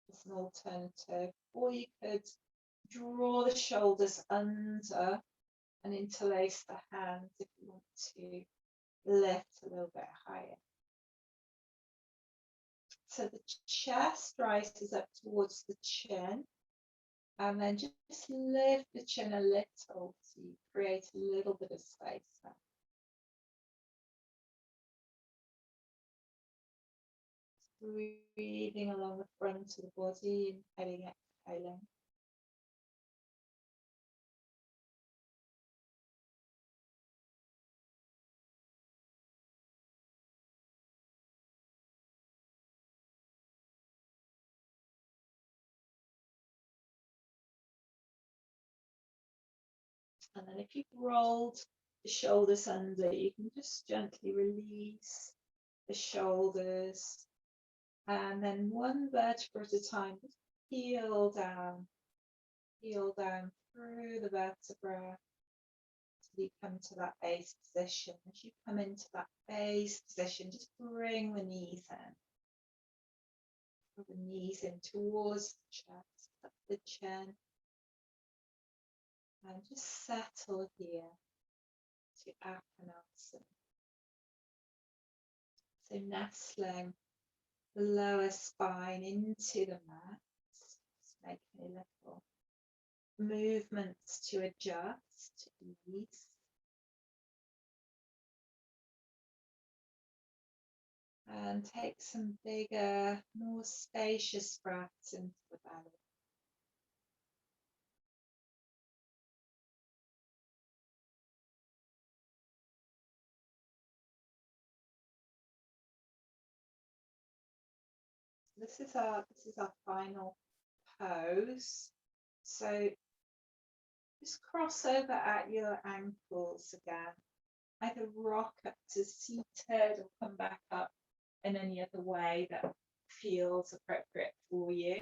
It's an alternative. Or you could draw the shoulders under and interlace the hands if you want to lift a little bit higher. So the chest rises up towards the chin, and then just lift the chin a little so you create a little bit of space there. Breathing along the front of the body, inhaling, exhaling. And then if you've rolled the shoulders under, you can just gently release the shoulders. And then one vertebra at a time, just peel down through the vertebra till you come to that base position. As you come into that base position, just bring the knees in. Pull the knees in towards the chest, up the chin. And just settle here to Apanasana. So nestling the lower spine into the mat, just making a little movements to adjust, to ease. And take some bigger, more spacious breaths into the belly. This is our final pose. So just cross over at your ankles again. Either rock up to seated or come back up in any other way that feels appropriate for you.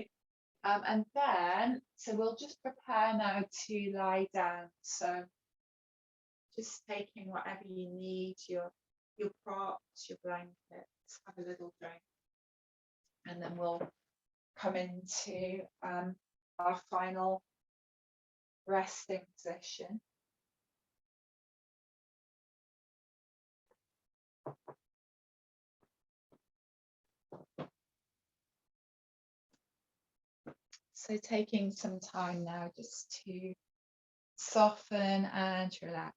And then, so we'll just prepare now to lie down. So just taking whatever you need, your props, your blankets, have a little drink. And then we'll come into our final resting position. So taking some time now just to soften and relax.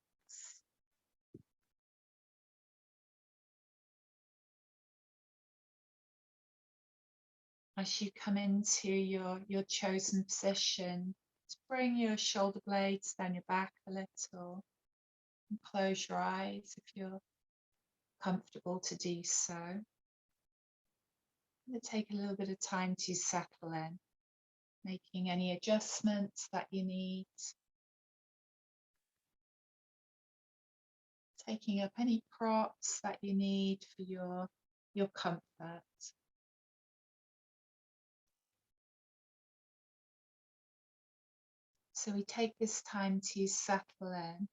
As you come into your chosen position, just bring your shoulder blades down your back a little and close your eyes if you're comfortable to do so. I'm going to take a little bit of time to settle in, making any adjustments that you need, taking up any props that you need for your comfort. So we take this time to settle in.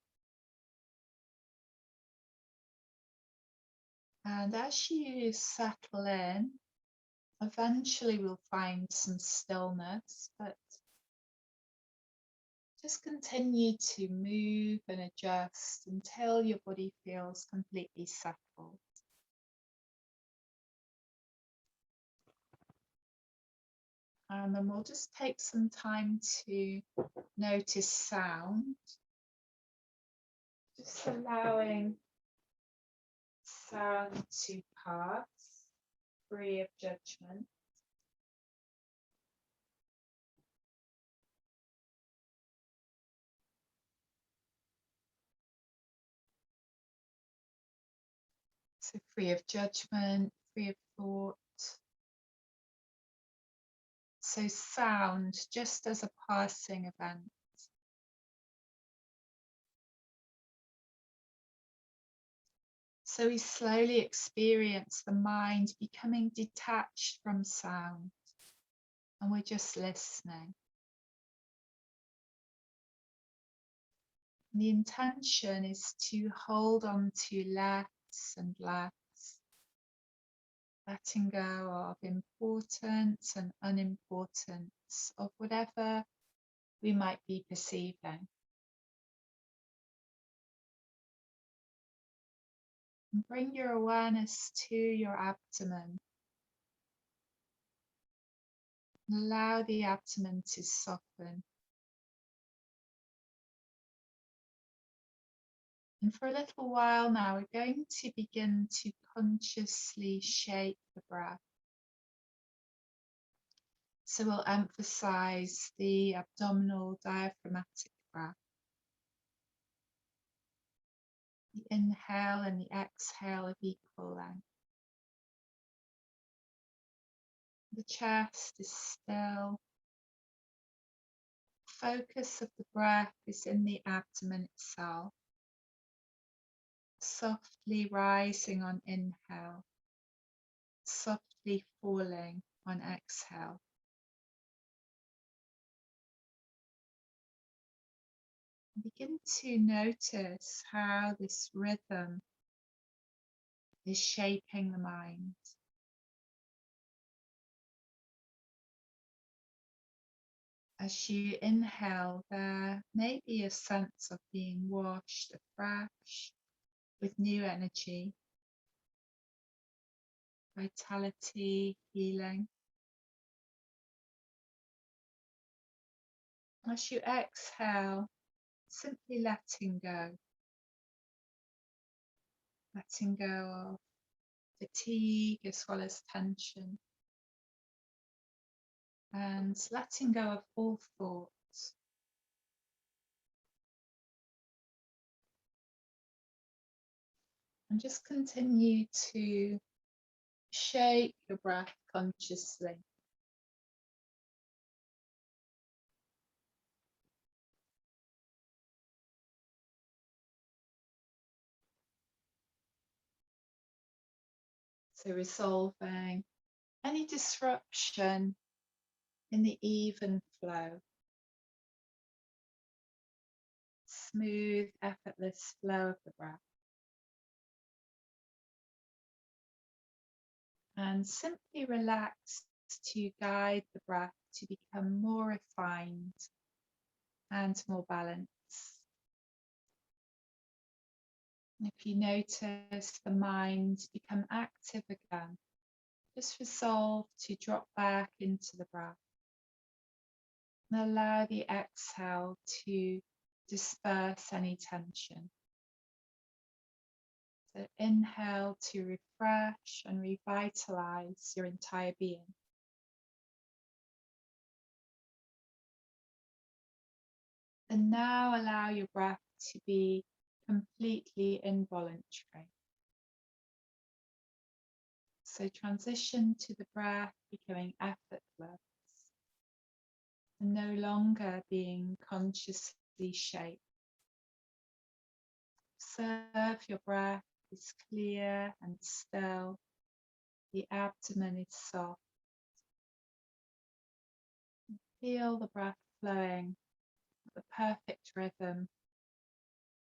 And as you settle in, eventually we'll find some stillness, but just continue to move and adjust until your body feels completely settled. And then we'll just take some time to notice sound, just allowing sound to pass, free of judgment. So free of judgment, free of thought. So sound just as a passing event. So we slowly experience the mind becoming detached from sound, and we're just listening. And the intention is to hold on to less and less, letting go of importance and unimportance of whatever we might be perceiving. And bring your awareness to your abdomen. And allow the abdomen to soften. And for a little while now, we're going to begin to consciously shape the breath. So we'll emphasize the abdominal diaphragmatic breath. The inhale and the exhale of equal length. The chest is still. Focus of the breath is in the abdomen itself. Softly rising on inhale, softly falling on exhale. Begin to notice how this rhythm is shaping the mind. As you inhale, there may be a sense of being washed afresh with new energy, vitality, healing. As you exhale, simply letting go of fatigue as well as tension, and letting go of all thoughts. And just continue to shape your breath consciously. So resolving any disruption in the even flow. Smooth, effortless flow of the breath. And simply relax to guide the breath to become more refined and more balanced. If you notice the mind become active again, just resolve to drop back into the breath and allow the exhale to disperse any tension. So inhale to refresh and revitalize your entire being. And now allow your breath to be completely involuntary. So transition to the breath becoming effortless and no longer being consciously shaped. Observe your breath is clear and still. The abdomen is soft. Feel the breath flowing at the perfect rhythm,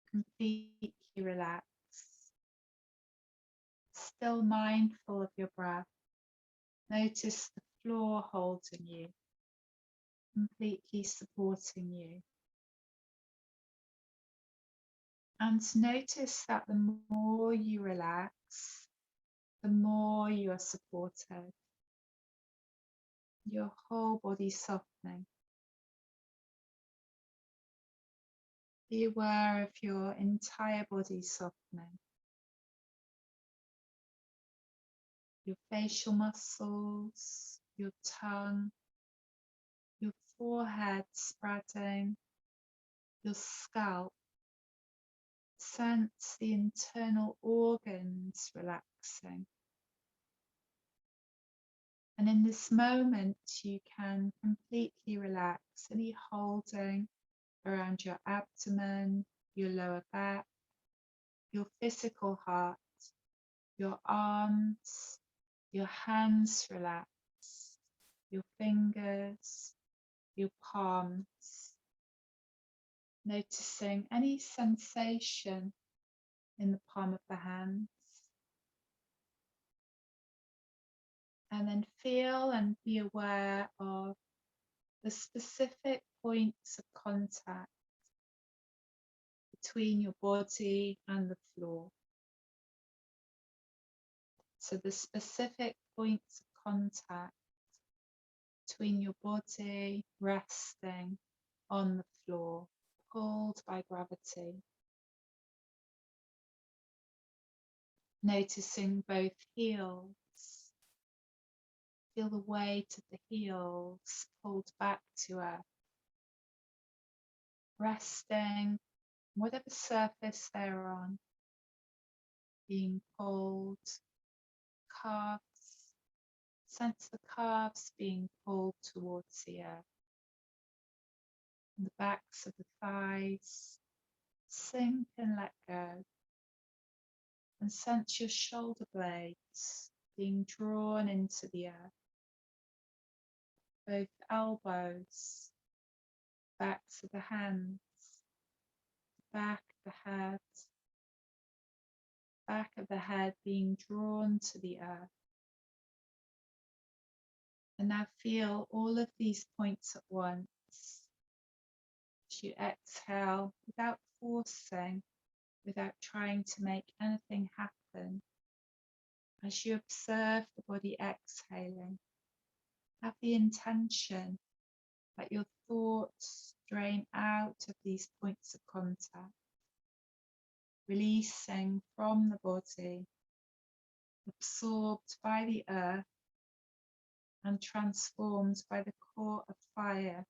completely relaxed. Still mindful of your breath. Notice the floor holding you, completely supporting you. And notice that the more you relax, the more you are supported. Your whole body softening. Be aware of your entire body softening. Your facial muscles, your tongue, your forehead spreading, your scalp. Sense the internal organs relaxing. And in this moment, you can completely relax any holding around your abdomen, your lower back, your physical heart, your arms, your hands relax, your fingers, your palms, noticing any sensation in the palm of the hands. And then feel and be aware of the specific points of contact between your body and the floor. So the specific points of contact between your body resting on the floor, pulled by gravity. Noticing both heels. Feel the weight of the heels pulled back to earth. Resting, whatever surface they're on, being pulled. Calves, sense the calves being pulled towards the earth. And the backs of the thighs, sink and let go. And sense your shoulder blades being drawn into the earth. Both elbows, backs of the hands, back of the head being drawn to the earth. And now feel all of these points at once. As you exhale without forcing, without trying to make anything happen. As you observe the body exhaling, have the intention that your thoughts drain out of these points of contact, releasing from the body, absorbed by the earth and transformed by the core of fire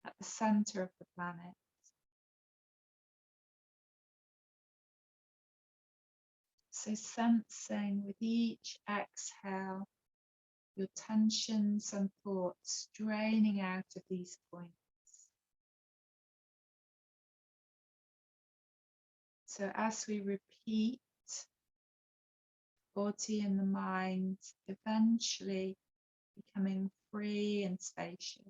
at the center of the planet. So sensing with each exhale your tensions and thoughts draining out of these points. So as we repeat, body and the mind eventually becoming free and spacious.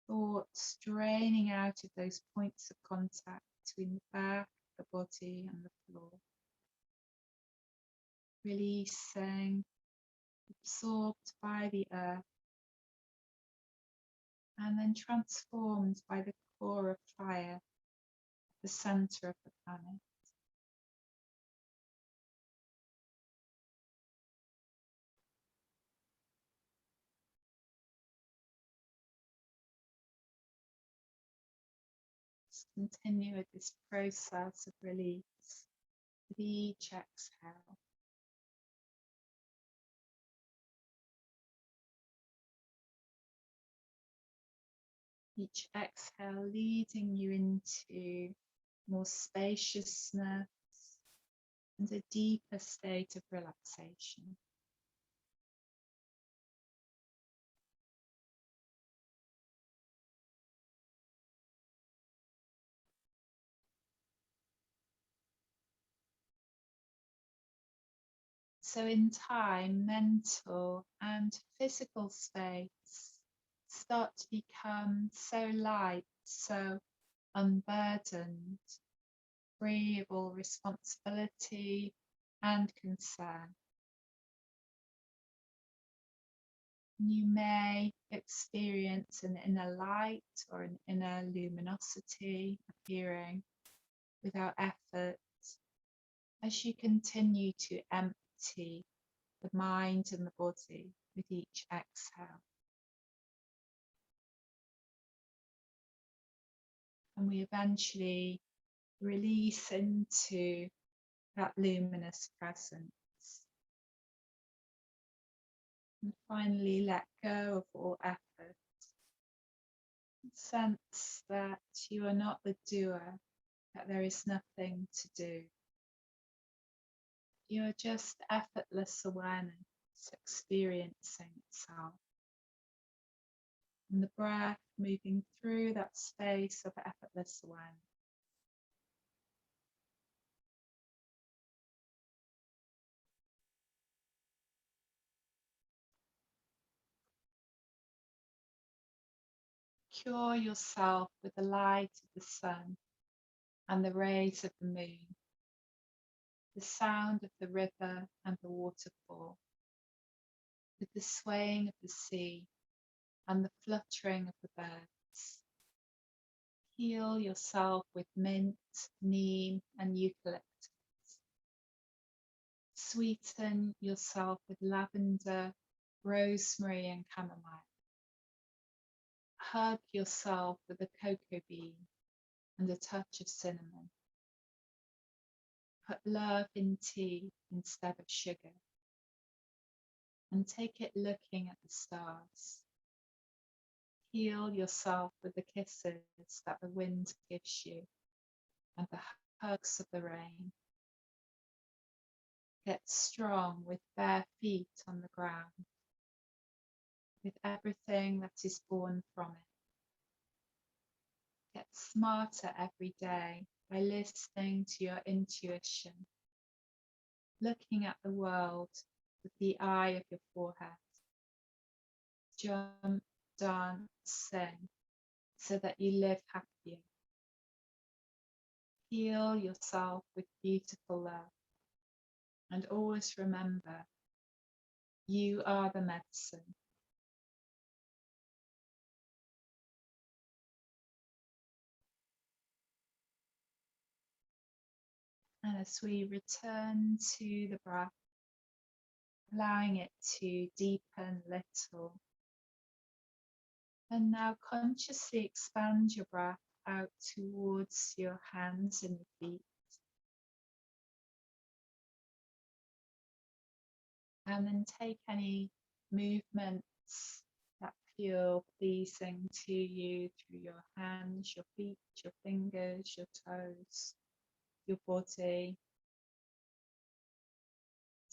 Thoughts draining out of those points of contact between the back, the body and the floor. Releasing, absorbed by the earth, and then transformed by the core of fire at the center of the planet. Just continue with this process of release with each exhale. Each exhale leading you into more spaciousness and a deeper state of relaxation. So in time, mental and physical states start to become so light, so unburdened, free of all responsibility and concern. You may experience an inner light or an inner luminosity appearing without effort as you continue to empty the mind and the body with each exhale. And we eventually release into that luminous presence. And finally let go of all effort. Sense that you are not the doer, that there is nothing to do. You are just effortless awareness experiencing itself. And the breath moving through that space of effortless awareness. Cure yourself with the light of the sun and the rays of the moon, the sound of the river and the waterfall, with the swaying of the sea and the fluttering of the birds. Heal yourself with mint, neem, and eucalyptus. Sweeten yourself with lavender, rosemary, and chamomile. Hug yourself with a cocoa bean and a touch of cinnamon. Put love in tea instead of sugar, and take it looking at the stars. Heal yourself with the kisses that the wind gives you and the hugs of the rain. Get strong with bare feet on the ground, with everything that is born from it. Get smarter every day by listening to your intuition, looking at the world with the eye of your forehead. Jump, dance, sing, so that you live happier. Heal yourself with beautiful love. And always remember, you are the medicine. And as we return to the breath, allowing it to deepen little. And now consciously expand your breath out towards your hands and your feet. And then take any movements that feel pleasing to you through your hands, your feet, your fingers, your toes, your body.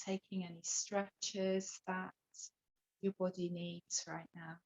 Taking any stretches that your body needs right now.